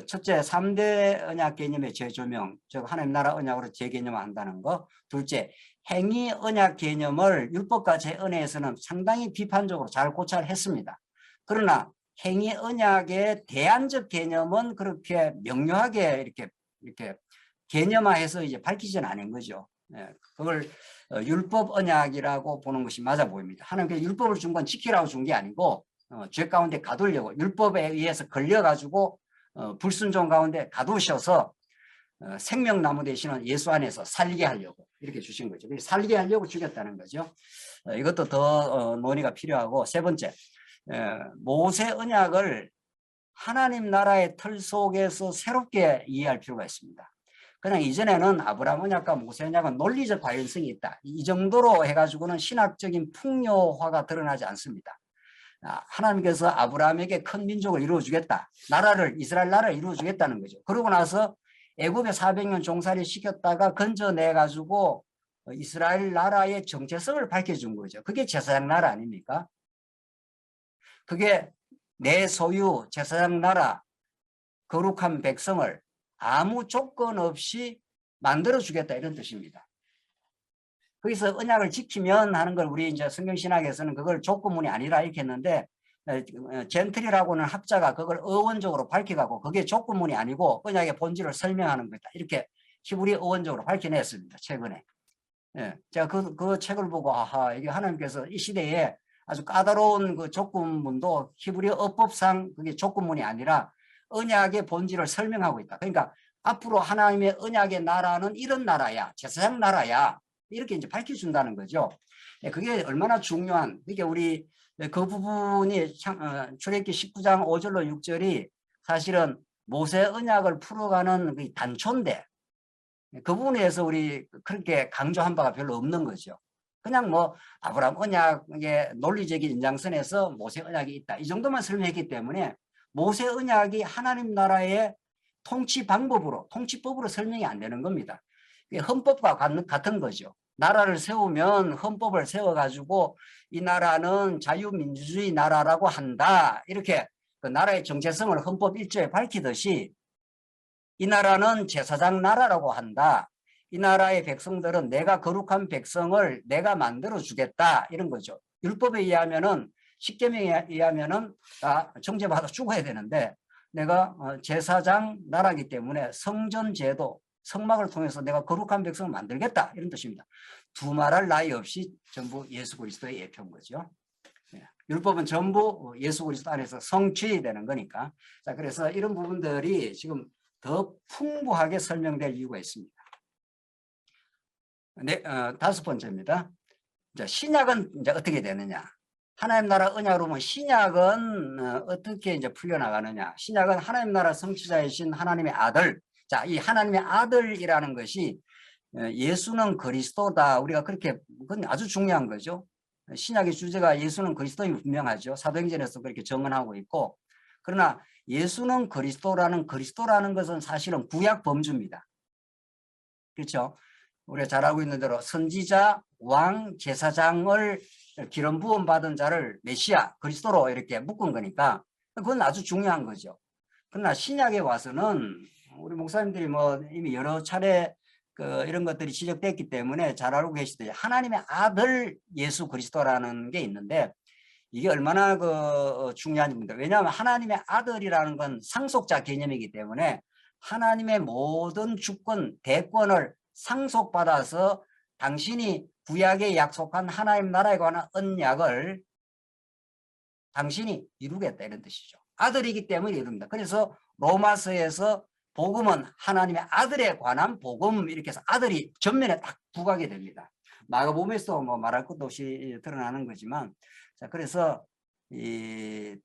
첫째, 3대 언약 개념의 재조명, 즉 하나님 나라 언약으로 재개념한다는 거. 둘째, 행위 언약 개념을 율법과 재은혜에서는 상당히 비판적으로 잘 고찰했습니다. 그러나 행위 언약의 대안적 개념은 그렇게 명료하게 이렇게 개념화해서 이제 밝히지는 않은 거죠. 그걸 율법 언약이라고 보는 것이 맞아 보입니다. 하나님께서 율법을 준 건 지키라고 준 게 아니고 죄 가운데 가두려고, 율법에 의해서 걸려가지고 불순종 가운데 가두셔서 생명나무 대신은 예수 안에서 살게 하려고 이렇게 주신 거죠. 살게 하려고 죽였다는 거죠. 이것도 더 논의가 필요하고, 세 번째, 모세 언약을 하나님 나라의 틀 속에서 새롭게 이해할 필요가 있습니다. 그냥 이전에는 아브라함 언약과 모세 언약은 논리적 관련성이 있다. 이 정도로 해가지고는 신학적인 풍요화가 드러나지 않습니다. 하나님께서 아브라함에게 큰 민족을 이루어주겠다. 이스라엘 나라를 이루어주겠다는 거죠. 그러고 나서 애굽에 400년 종살이 시켰다가 건져내가지고 이스라엘 나라의 정체성을 밝혀준 거죠. 그게 제사장 나라 아닙니까? 그게 내 소유 제사장 나라 거룩한 백성을 아무 조건 없이 만들어주겠다 이런 뜻입니다. 거기서 언약을 지키면 하는 걸 우리 이제 성경신학에서는 그걸 조건문이 아니라 이렇게 했는데 젠틀이라고는 학자가 그걸 어원적으로 밝혀가고 그게 조건문이 아니고 언약의 본질을 설명하는 거다. 이렇게 히브리 어원적으로 밝혀냈습니다. 최근에. 예, 제가 그 책을 보고 아하 이게 하나님께서 이 시대에 아주 까다로운 그 조건문도 히브리 어법상 그게 조건문이 아니라 언약의 본질을 설명하고 있다. 그러니까 앞으로 하나님의 언약의 나라는 이런 나라야. 제사장 나라야. 이렇게 이제 밝혀준다는 거죠. 그게 얼마나 중요한, 그게 우리 그 부분이 출애굽기 19장 5절로 6절이 사실은 모세 언약을 풀어가는 그 단초인데 그 부분에서 우리 그렇게 강조한 바가 별로 없는 거죠. 그냥 뭐 아브라함 언약의 논리적인 연장선에서 모세 언약이 있다. 이 정도만 설명했기 때문에 모세 언약이 하나님 나라의 통치 방법으로, 통치법으로 설명이 안 되는 겁니다. 헌법과 같은 거죠. 나라를 세우면 헌법을 세워가지고 이 나라는 자유민주주의 나라라고 한다. 이렇게 그 나라의 정체성을 헌법 1조에 밝히듯이 이 나라는 제사장 나라라고 한다. 이 나라의 백성들은 내가 거룩한 백성을 내가 만들어 주겠다. 이런 거죠. 율법에 의하면은 십계명에 의하면은 정죄받아 죽어야 되는데 내가 제사장 나라이기 때문에 성전 제도, 성막을 통해서 내가 거룩한 백성을 만들겠다. 이런 뜻입니다. 두말할 나위 없이 전부 예수 그리스도의 예표인 거죠. 율법은 전부 예수 그리스도 안에서 성취되는 거니까. 자, 그래서 이런 부분들이 지금 더 풍부하게 설명될 이유가 있습니다. 네, 다섯 번째입니다. 이제 신약은 이제 어떻게 되느냐? 하나님 나라 언약으로 보면 신약은 어떻게 이제 풀려나가느냐? 신약은 하나님 나라 성취자이신 하나님의 아들. 자, 이 하나님의 아들이라는 것이 예수는 그리스도다. 우리가 그렇게, 그건 아주 중요한 거죠. 신약의 주제가 예수는 그리스도임이 분명하죠. 사도행전에서 그렇게 정언하고 있고. 그러나 예수는 그리스도라는 것은 사실은 구약 범주입니다. 그렇죠? 우리가 잘 알고 있는 대로 선지자, 왕, 제사장을 기름 부음 받은 자를 메시아, 그리스도로 이렇게 묶은 거니까 그건 아주 중요한 거죠. 그러나 신약에 와서는 우리 목사님들이 뭐 이미 여러 차례 이런 것들이 지적됐기 때문에 잘 알고 계시듯이 하나님의 아들 예수 그리스도라는 게 있는데 이게 얼마나 중요한지입니다. 왜냐하면 하나님의 아들이라는 건 상속자 개념이기 때문에 하나님의 모든 주권, 대권을 상속받아서 당신이 구약에 약속한 하나님 나라에 관한 언약을 당신이 이루겠다 이런 뜻이죠. 아들이기 때문에 이룹니다. 그래서 로마서에서 복음은 하나님의 아들에 관한 복음 이렇게 해서 아들이 전면에 딱 부각이 됩니다. 마가복음에서 뭐 말할 것도 없이 드러나는 거지만 자 그래서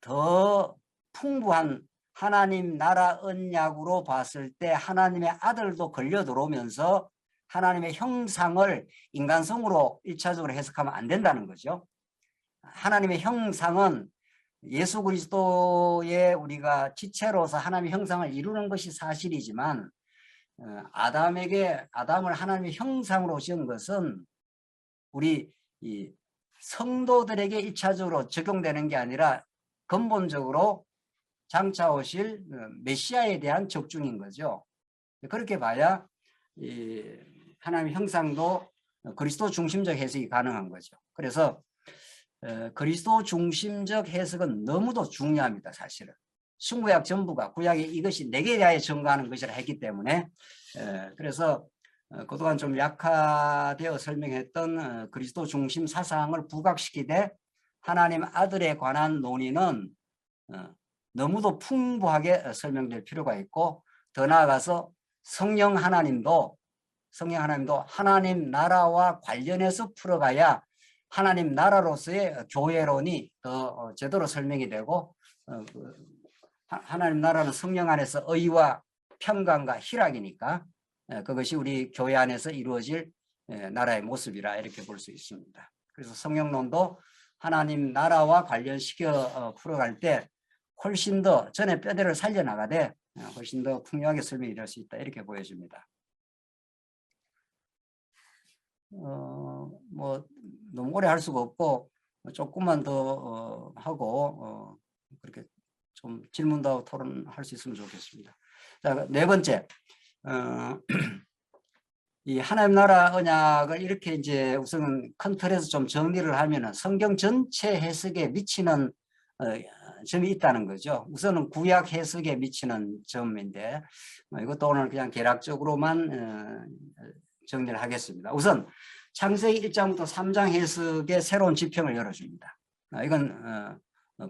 더 풍부한 하나님 나라 언약으로 봤을 때 하나님의 아들도 걸려 들어오면서 하나님의 형상을 인간성으로 1차적으로 해석하면 안 된다는 거죠. 하나님의 형상은 예수 그리스도의 우리가 지체로서 하나님의 형상을 이루는 것이 사실이지만 아담을 하나님의 형상으로 지은 것은 우리 이 성도들에게 1차적으로 적용되는 게 아니라 근본적으로 장차 오실 메시아에 대한 적중인 거죠. 그렇게 봐야 하나님의 형상도 그리스도 중심적 해석이 가능한 거죠. 그래서 그리스도 중심적 해석은 너무도 중요합니다. 사실은. 신구약 전부가 구약에 이것이 내게 대하여 증거하는 것이라 했기 때문에 그래서 그동안 좀 약화되어 설명했던 그리스도 중심 사상을 부각시키되 하나님 아들에 관한 논의는 너무도 풍부하게 설명될 필요가 있고 더 나아가서 성령 하나님도 하나님 나라와 관련해서 풀어가야 하나님 나라로서의 교회론이 더 제대로 설명이 되고 하나님 나라는 성령 안에서 의와 평강과 희락이니까 그것이 우리 교회 안에서 이루어질 나라의 모습이라 이렇게 볼 수 있습니다. 그래서 성령론도 하나님 나라와 관련시켜 풀어갈 때 훨씬 더 전에 뼈대를 살려나가되 훨씬 더 풍요하게 설명이 될 수 있다 이렇게 보여집니다. 뭐 너무 오래 할 수가 없고 조금만 더 하고 그렇게 좀 질문도 하고 토론할 수 있으면 좋겠습니다. 자, 네 번째, 이 하나님 나라 언약을 이렇게 이제 우선 큰 틀에서 좀 정리를 하면은 성경 전체 해석에 미치는 점이 있다는 거죠. 우선은 구약 해석에 미치는 점인데 이것도 오늘 그냥 개략적으로만 정리를 하겠습니다. 우선 창세기 1장부터 3장 해석의 새로운 지평을 열어줍니다. 이건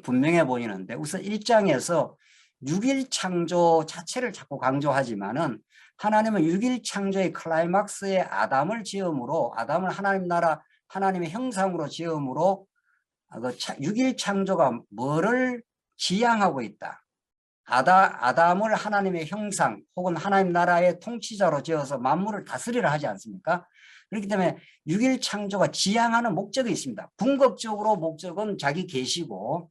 분명해 보이는데 우선 1장에서 6일 창조 자체를 자꾸 강조하지만은 하나님은 6일 창조의 클라이막스에 아담을 지음으로 아담을 하나님 나라 하나님의 형상으로 지음으로 6일 창조가 뭐를 지향하고 있다. 아담을 하나님의 형상 혹은 하나님 나라의 통치자로 지어서 만물을 다스리라 하지 않습니까? 그렇기 때문에 6일 창조가 지향하는 목적이 있습니다. 궁극적으로 목적은 자기 계시고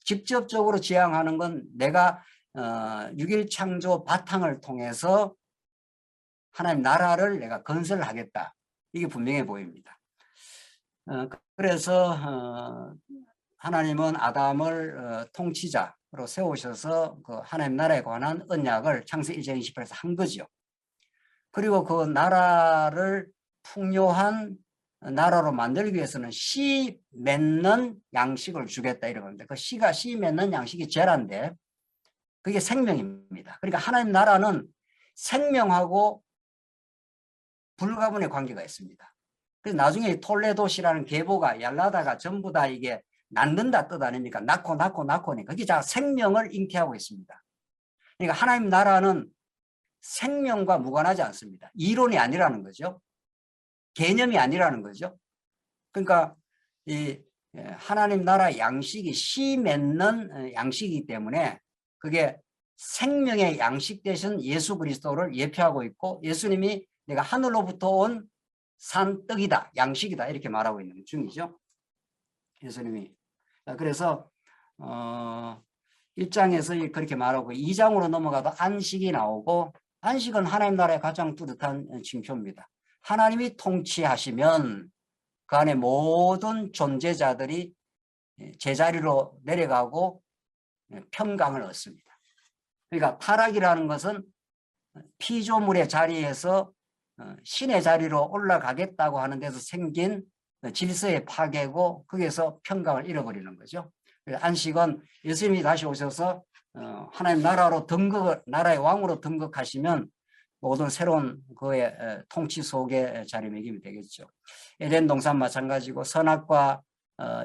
직접적으로 지향하는 건 내가 6일 창조 바탕을 통해서 하나님 나라를 내가 건설을 하겠다. 이게 분명해 보입니다. 그래서 하나님은 아담을 통치자로 세우셔서 그 하나님 나라에 관한 언약을 창세기 1장 28에서 한 거죠. 그리고 그 나라를 풍요한 나라로 만들기 위해서는 씨 맺는 양식을 주겠다 이런 건데 그 씨 맺는 양식이 제라인데 그게 생명입니다. 그러니까 하나님 나라는 생명하고 불가분의 관계가 있습니다. 그래서 나중에 톨레도시라는 계보가 얄라다가 전부 다 이게 낳는다 뜻 아닙니까? 낳고니까 그게 다 생명을 잉태하고 있습니다. 그러니까 하나님 나라는 생명과 무관하지 않습니다. 이론이 아니라는 거죠. 개념이 아니라는 거죠. 그러니까 이 하나님 나라 양식이 씨 맺는 양식이기 때문에 그게 생명의 양식 대신 예수 그리스도를 예표하고 있고 예수님이 내가 하늘로부터 온 산떡이다 양식이다 이렇게 말하고 있는 중이죠. 예수님이. 그래서 1장에서 그렇게 말하고 2장으로 넘어가도 안식이 나오고 안식은 하나님 나라의 가장 뚜렷한 징표입니다. 하나님이 통치하시면 그 안에 모든 존재자들이 제자리로 내려가고 평강을 얻습니다. 그러니까 타락이라는 것은 피조물의 자리에서 신의 자리로 올라가겠다고 하는 데서 생긴 질서의 파괴고 거기에서 평강을 잃어버리는 거죠. 안식은 예수님이 다시 오셔서 하나님 나라의 왕으로 등극하시면 모든 새로운 그의 통치 속에 자리매김이 되겠죠. 에덴 동산 마찬가지고 선악과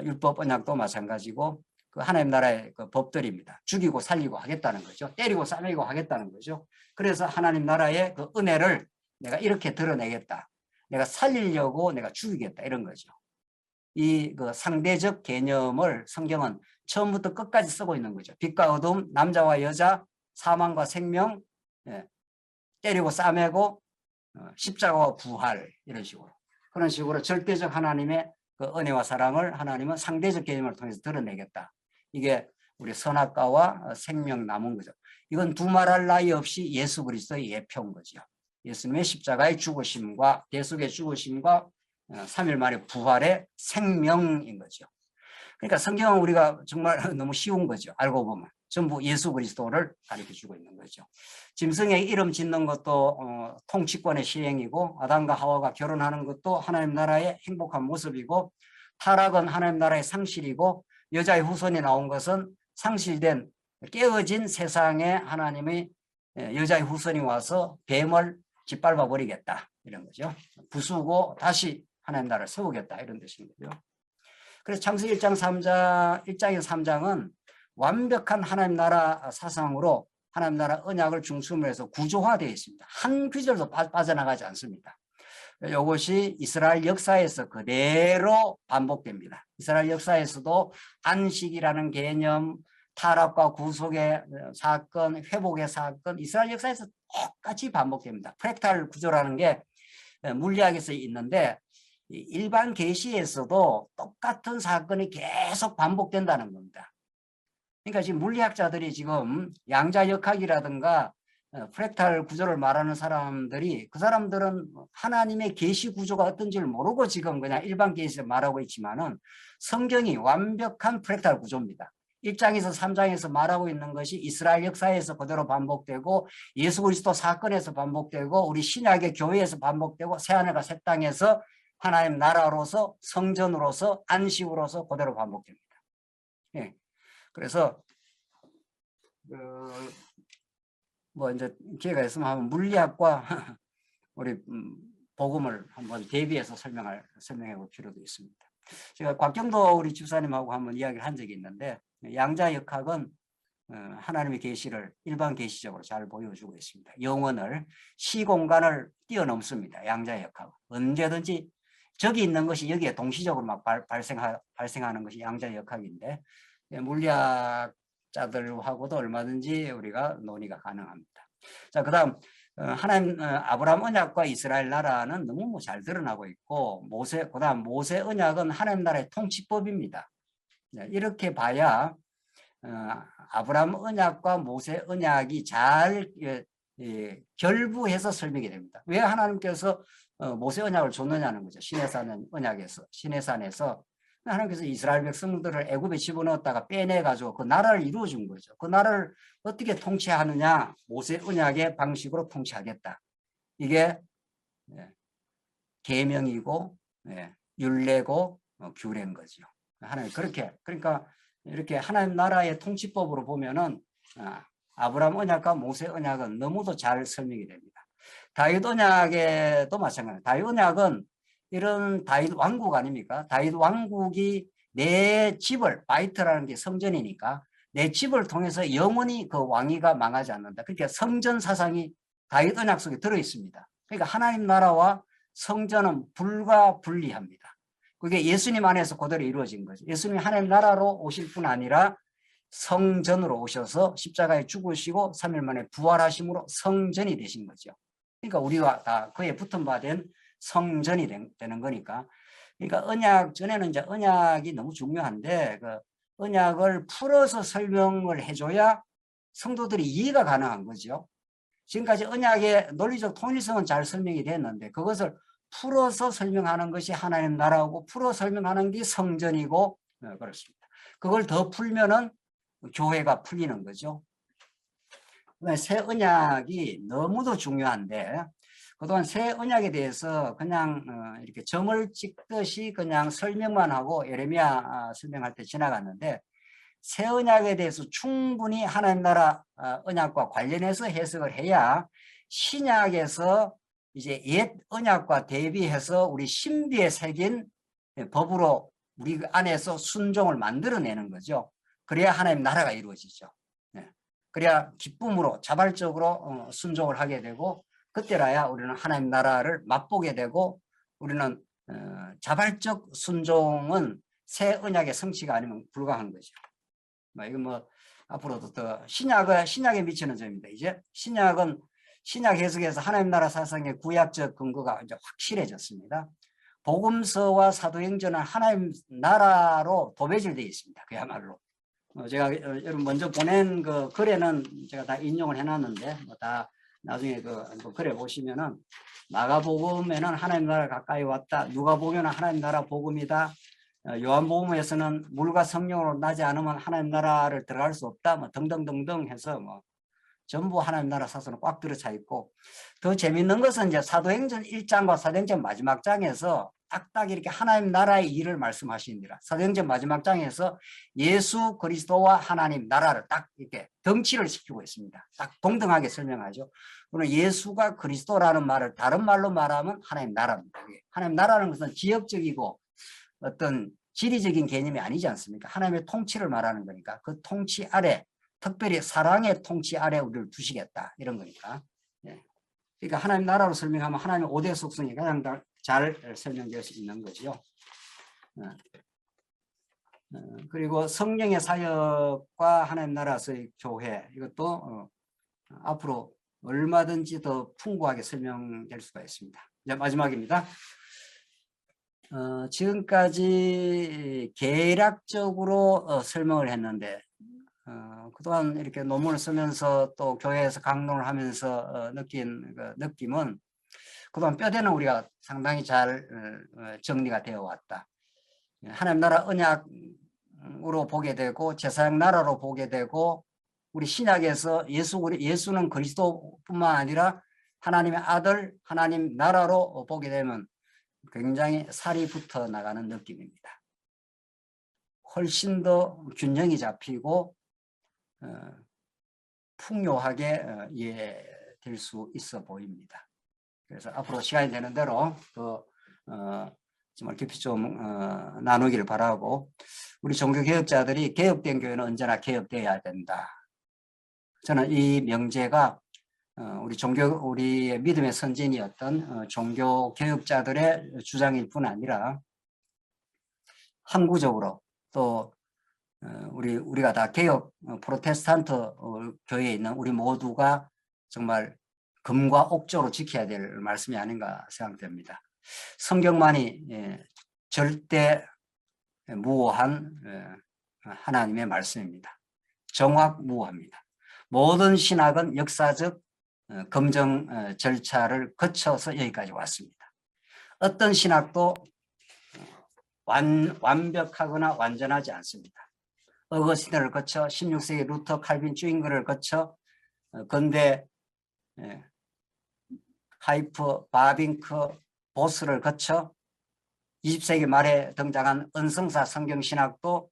율법 언약도 마찬가지고 그 하나님 나라의 그 법들입니다. 죽이고 살리고 하겠다는 거죠. 때리고 싸매고 하겠다는 거죠. 그래서 하나님 나라의 그 은혜를 내가 이렇게 드러내겠다. 내가 살리려고 내가 죽이겠다 이런 거죠. 이 그 상대적 개념을 성경은 처음부터 끝까지 쓰고 있는 거죠. 빛과 어둠, 남자와 여자, 사망과 생명, 때리고 싸매고 십자가와 부활 이런 식으로 그런 식으로 절대적 하나님의 그 은혜와 사랑을 하나님은 상대적 개념을 통해서 드러내겠다. 이게 우리 선악과와 생명 남은 거죠. 이건 두말할 나위 없이 예수 그리스도의 예표인 거죠. 예수님의 십자가의 죽으심과 대속의 죽으심과 3일 만에 부활의 생명인 거죠. 그러니까 성경은 우리가 정말 너무 쉬운 거죠. 알고 보면 전부 예수 그리스도를 가르쳐주고 있는 거죠. 짐승의 이름 짓는 것도 통치권의 시행이고 아담과 하와가 결혼하는 것도 하나님 나라의 행복한 모습이고 타락은 하나님 나라의 상실이고 여자의 후손이 나온 것은 상실된 깨어진 세상에 하나님의 여자의 후손이 와서 뱀을 짓밟아 버리겠다 이런 거죠. 부수고 다시 하나님 나라를 세우겠다 이런 뜻인 거죠. 그래서 창세기 1장에서 3장은 완벽한 하나님 나라 사상으로 하나님 나라 언약을 중심으로 해서 구조화되어 있습니다. 한 구절도 빠져나가지 않습니다. 이것이 이스라엘 역사에서 그대로 반복됩니다. 이스라엘 역사에서도 안식이라는 개념, 타락과 구속의 사건, 회복의 사건, 이스라엘 역사에서 똑같이 반복됩니다. 프랙탈 구조라는 게 물리학에서 있는데 일반 계시에서도 똑같은 사건이 계속 반복된다는 겁니다. 그러니까 지금 물리학자들이 지금 양자역학이라든가 프랙탈 구조를 말하는 사람들이 그 사람들은 하나님의 계시 구조가 어떤지를 모르고 지금 그냥 일반 계시를 말하고 있지만은 성경이 완벽한 프랙탈 구조입니다. 1장에서 3장에서 말하고 있는 것이 이스라엘 역사에서 그대로 반복되고 예수 그리스도 사건에서 반복되고 우리 신약의 교회에서 반복되고 새하늘과 새 땅에서 하나님 나라로서 성전으로서 안식으로서 그대로 반복됩니다. 예. 그래서 뭐 이제 기회가 있으면 한번 물리학과 우리 복음을 한번 대비해서 설명해 볼 필요도 있습니다. 제가 곽경도 우리 집사님하고 한번 이야기를 한 적이 있는데 양자역학은 하나님의 계시를 일반 계시적으로 잘 보여주고 있습니다. 영혼을 시공간을 뛰어넘습니다. 양자역학은 언제든지 저기 있는 것이 여기에 동시적으로 막 발생하는 것이 양자역학인데 물리학자들하고도 얼마든지 우리가 논의가 가능합니다. 자, 그다음 하나님 아브라함 언약과 이스라엘 나라는 너무 잘 드러나고 있고 그다음 모세 언약은 하나님 나라의 통치법입니다. 이렇게 봐야 아브라함 언약과 모세 언약이 잘 결부해서 설명이 됩니다. 왜 하나님께서 모세 언약을 줬느냐는 거죠. 시내산에서 하나님께서 이스라엘 백성들을 애굽에 집어넣었다가 빼내가지고 그 나라를 이루어준 거죠. 그 나라를 어떻게 통치하느냐? 모세 언약의 방식으로 통치하겠다. 이게 계명이고 율례고 규례인 거죠. 하나님 그러니까 이렇게 하나님 나라의 통치법으로 보면은 아브라함 언약과 모세 언약은 너무도 잘 설명이 됩니다. 다윗 언약에도 마찬가지입니다. 다윗 언약은 이런 다윗 왕국 아닙니까? 다윗 왕국이 내 집을, 바이트라는 게 성전이니까 내 집을 통해서 영원히 그 왕위가 망하지 않는다. 그러니까 성전 사상이 다윗 언약 속에 들어 있습니다. 그러니까 하나님 나라와 성전은 불가분리합니다. 그게 예수님 안에서 그대로 이루어진 거죠. 예수님이 하나님 나라로 오실 뿐 아니라 성전으로 오셔서 십자가에 죽으시고 3일 만에 부활하심으로 성전이 되신 거죠. 그러니까 우리와 다 그에 붙은 바 된 성전이 되는 거니까. 그러니까 언약 전에는 이제 언약이 너무 중요한데 그 언약을 풀어서 설명을 해줘야 성도들이 이해가 가능한 거죠. 지금까지 언약의 논리적 통일성은 잘 설명이 됐는데 그것을 풀어서 설명하는 것이 하나님 나라고 풀어 설명하는 게 성전이고 그렇습니다. 그걸 더 풀면은 교회가 풀리는 거죠. 새 언약이 너무도 중요한데 그동안 새 언약에 대해서 그냥 이렇게 점을 찍듯이 그냥 설명만 하고 예레미야 설명할 때 지나갔는데 새 언약에 대해서 충분히 하나님 나라 언약과 관련해서 해석을 해야 신약에서 이제 옛 언약과 대비해서 우리 신비에 새긴 법으로 우리 안에서 순종을 만들어내는 거죠. 그래야 하나님 나라가 이루어지죠. 그래야 기쁨으로 자발적으로 순종을 하게 되고 그때라야 우리는 하나님 나라를 맛보게 되고 우리는 자발적 순종은 새 언약의 성취가 아니면 불가한 거죠. 이건 뭐 앞으로도 더 신약에 미치는 점입니다. 이제 신약은 신약 해석에서 하나님 나라 사상의 구약적 근거가 이제 확실해졌습니다. 복음서와 사도행전은 하나님 나라로 도배질되어 있습니다. 그야말로. 제가 여러분 먼저 보낸 그 글에는 제가 다 인용을 해놨는데 뭐 다 나중에 그 글에 보시면은 마가복음에는 하나님 나라 가까이 왔다. 누가복음에는 하나님 나라 복음이다. 요한복음에서는 물과 성령으로 나지 않으면 하나님 나라를 들어갈 수 없다. 뭐 등등등등 해서 뭐 전부 하나님 나라 사서는 꽉 들어차 있고 더 재밌는 것은 이제 사도행전 1장과 사도행전 마지막 장에서 딱딱 이렇게 하나님 나라의 일을 말씀하시니라. 사도행전 마지막 장에서 예수 그리스도와 하나님 나라를 딱 이렇게 덩치를 시키고 있습니다. 딱 동등하게 설명하죠. 그러나 예수가 그리스도라는 말을 다른 말로 말하면 하나님 나라입니다. 하나님 나라는 것은 지역적이고 어떤 지리적인 개념이 아니지 않습니까? 하나님의 통치를 말하는 거니까 그 통치 아래 특별히 사랑의 통치 아래 우리를 두시겠다 이런 거니까. 그러니까 하나님 나라로 설명하면 하나님의 5대 속성이 가장 잘 설명될 수 있는 거죠. 그리고 성령의 사역과 하나님 나라에서의 교회, 이것도 앞으로 얼마든지 더 풍부하게 설명될 수가 있습니다. 이제 마지막입니다. 지금까지 개략적으로 설명을 했는데 그동안 이렇게 논문을 쓰면서 또 교회에서 강론을 하면서 느낀 그 느낌은 그동안 뼈대는 우리가 상당히 잘 정리가 되어 왔다. 하나님 나라 언약으로 보게 되고 제사장 나라로 보게 되고 우리 신약에서 예수는 그리스도뿐만 아니라 하나님의 아들, 하나님 나라로 보게 되면 굉장히 살이 붙어 나가는 느낌입니다. 훨씬 더 균형이 잡히고 풍요하게 이해될 수 있어 보입니다. 그래서 앞으로 시간이 되는 대로 더 정말 깊이 좀 나누기를 바라고, 우리 종교개혁자들이 개혁된 교회는 언제나 개혁되어야 된다. 저는 이 명제가 우리의 믿음의 선진이었던 종교개혁자들의 주장일 뿐 아니라 항구적으로 또 우리가 다 개혁 프로테스탄트 교회에 있는 우리 모두가 정말 금과 옥조로 지켜야 될 말씀이 아닌가 생각됩니다. 성경만이 절대 무오한 하나님의 말씀입니다. 정확무오합니다. 모든 신학은 역사적 검증 절차를 거쳐서 여기까지 왔습니다. 어떤 신학도 완벽하거나 완전하지 않습니다. 어거스틴을 거쳐 16세기 루터, 칼빈, 주잉거를 거쳐 근대 하이프, 바빙크, 보스를 거쳐 20세기 말에 등장한 은성사 성경신학도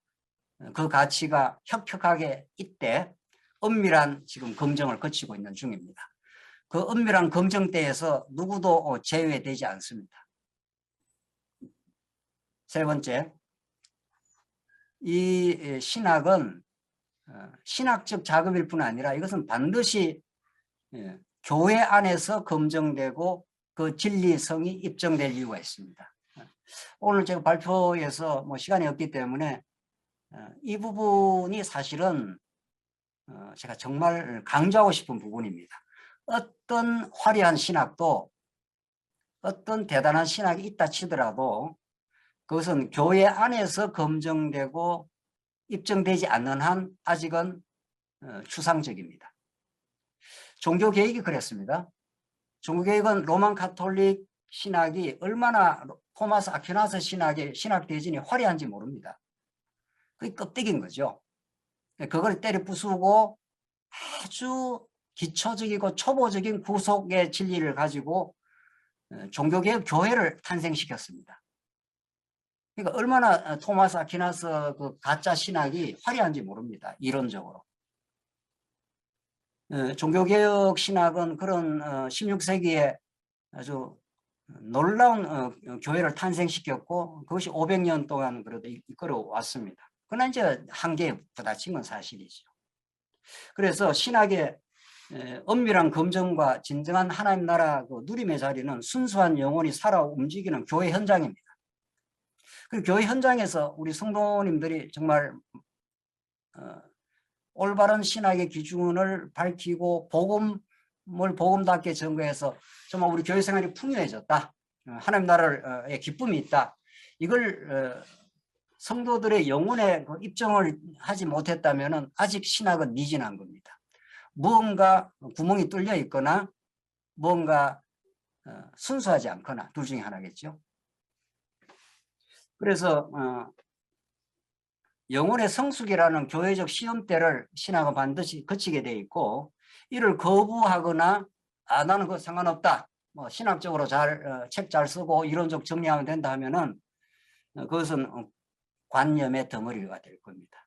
그 가치가 혁혁하게 이때 엄밀한 지금 검증을 거치고 있는 중입니다. 그 엄밀한 검증대에서 누구도 제외되지 않습니다. 세 번째, 이 신학은 신학적 작업일 뿐 아니라 이것은 반드시 교회 안에서 검증되고 그 진리성이 입증될 이유가 있습니다. 오늘 제가 발표에서 시간이 없기 때문에 이 부분이 사실은 제가 정말 강조하고 싶은 부분입니다. 어떤 화려한 신학도, 어떤 대단한 신학이 있다 치더라도 그것은 교회 안에서 검증되고 입증되지 않는 한 아직은 추상적입니다. 종교개혁이 그랬습니다. 종교개혁은 로만 가톨릭 신학이 얼마나 토마스 아퀴나스 신학의 신학 대진이 화려한지 모릅니다. 그게 껍데기인 거죠. 그걸 때려 부수고 아주 기초적이고 초보적인 구속의 진리를 가지고 종교개혁 교회를 탄생시켰습니다. 그러니까 얼마나 토마스 아퀴나스 그 가짜 신학이 화려한지 모릅니다. 이론적으로. 종교개혁 신학은 그런 16세기에 아주 놀라운 교회를 탄생시켰고 그것이 500년 동안 그래도 이끌어 왔습니다. 그러나 이제 한계에 부딪힌 건 사실이죠. 그래서 신학의 엄밀한 검증과 진정한 하나님 나라 그 누림의 자리는 순수한 영혼이 살아 움직이는 교회 현장입니다. 그 교회 현장에서 우리 성도님들이 정말 올바른 신학의 기준을 밝히고 복음을 복음답게 전거해서 정말 우리 교회 생활이 풍요해졌다. 하나님 나라의 기쁨이 있다. 이걸 성도들의 영혼에 입증을 하지 못했다면 아직 신학은 미진한 겁니다. 무언가 구멍이 뚫려 있거나 무언가 순수하지 않거나 둘 중에 하나겠죠. 그래서 영혼의 성숙이라는 교회적 시험대를 신학은 반드시 거치게 돼 있고 이를 거부하거나 나는 그거 상관없다. 신학적으로 책 잘 쓰고 이론적 정리하면 된다 하면은 그것은 관념의 덩어리가 될 겁니다.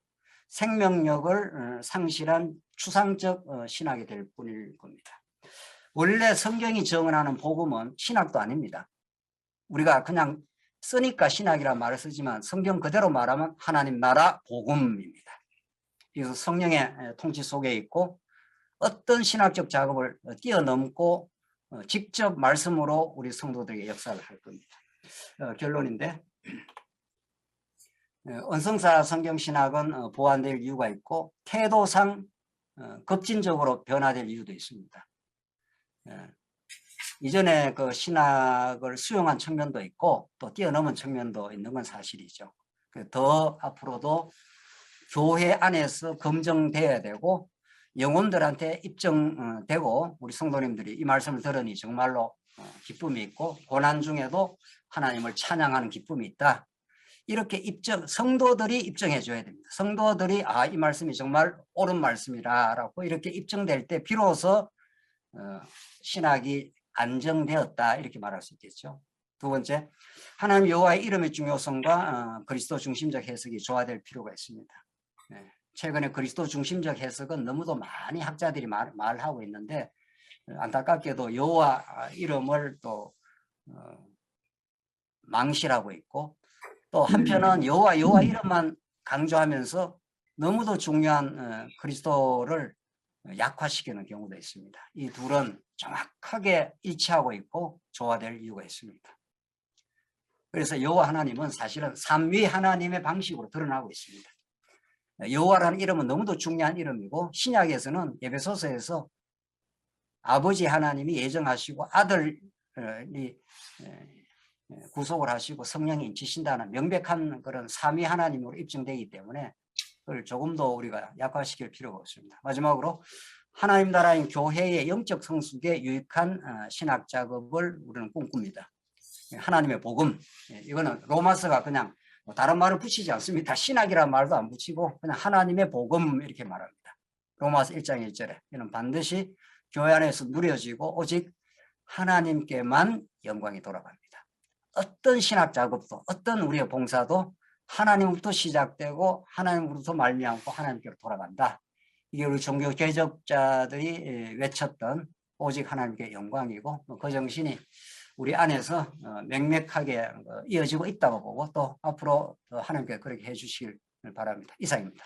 생명력을 상실한 추상적 신학이 될 뿐일 겁니다. 원래 성경이 정언하는 복음은 신학도 아닙니다. 우리가 그냥 쓰니까 신학이라는 말을 쓰지만 성경 그대로 말하면 하나님 나라 복음입니다. 그래서 성령의 통치 속에 있고 어떤 신학적 작업을 뛰어넘고 직접 말씀으로 우리 성도들에게 역사를 할 겁니다. 결론인데 원성사 성경신학은 보완될 이유가 있고 태도상 급진적으로 변화될 이유도 있습니다. 이전에 그 신학을 수용한 측면도 있고 또 뛰어넘은 측면도 있는 건 사실이죠. 더 앞으로도 교회 안에서 검증돼야 되고 영혼들한테 입증되고 우리 성도님들이 이 말씀을 들으니 정말로 기쁨이 있고 고난 중에도 하나님을 찬양하는 기쁨이 있다. 이렇게 성도들이 입증해 줘야 됩니다. 성도들이 이 말씀이 정말 옳은 말씀이라고 이렇게 입증될 때 비로소 신학이 안정되었다 이렇게 말할 수 있겠죠. 두 번째, 하나님 여호와의 이름의 중요성과 그리스도 중심적 해석이 조화될 필요가 있습니다. 최근에 그리스도 중심적 해석은 너무도 많이 학자들이 말하고 있는데 안타깝게도 여호와 이름을 또 망실하고 있고 또 한편은 여호와 이름만 강조하면서 너무도 중요한 그리스도를 약화시키는 경우도 있습니다. 이 둘은 정확하게 일치하고 있고 조화될 이유가 있습니다. 그래서 여호와 하나님은 사실은 삼위 하나님의 방식으로 드러나고 있습니다. 여호와라는 이름은 너무도 중요한 이름이고 신약에서는 에베소서에서 아버지 하나님이 예정하시고 아들이 구속을 하시고 성령이 인치신다는 명백한 그런 삼위 하나님으로 입증되기 때문에 그걸 조금 더 우리가 약화시킬 필요가 없습니다. 마지막으로 하나님 나라인 교회의 영적 성숙에 유익한 신학 작업을 우리는 꿈꿉니다. 하나님의 복음, 이거는 로마서가 그냥 다른 말을 붙이지 않습니다. 신학이라는 말도 안 붙이고 그냥 하나님의 복음 이렇게 말합니다. 로마서 1장 1절에 이는 반드시 교회 안에서 누려지고 오직 하나님께만 영광이 돌아갑니다. 어떤 신학 작업도 어떤 우리의 봉사도 하나님부터 시작되고 하나님으로부터 말미암고 하나님께로 돌아간다. 이게 우리 종교 개혁자들이 외쳤던 오직 하나님께 영광이고 그 정신이 우리 안에서 명맥하게 이어지고 있다고 보고 또 앞으로 하나님께 그렇게 해주시길 바랍니다. 이상입니다.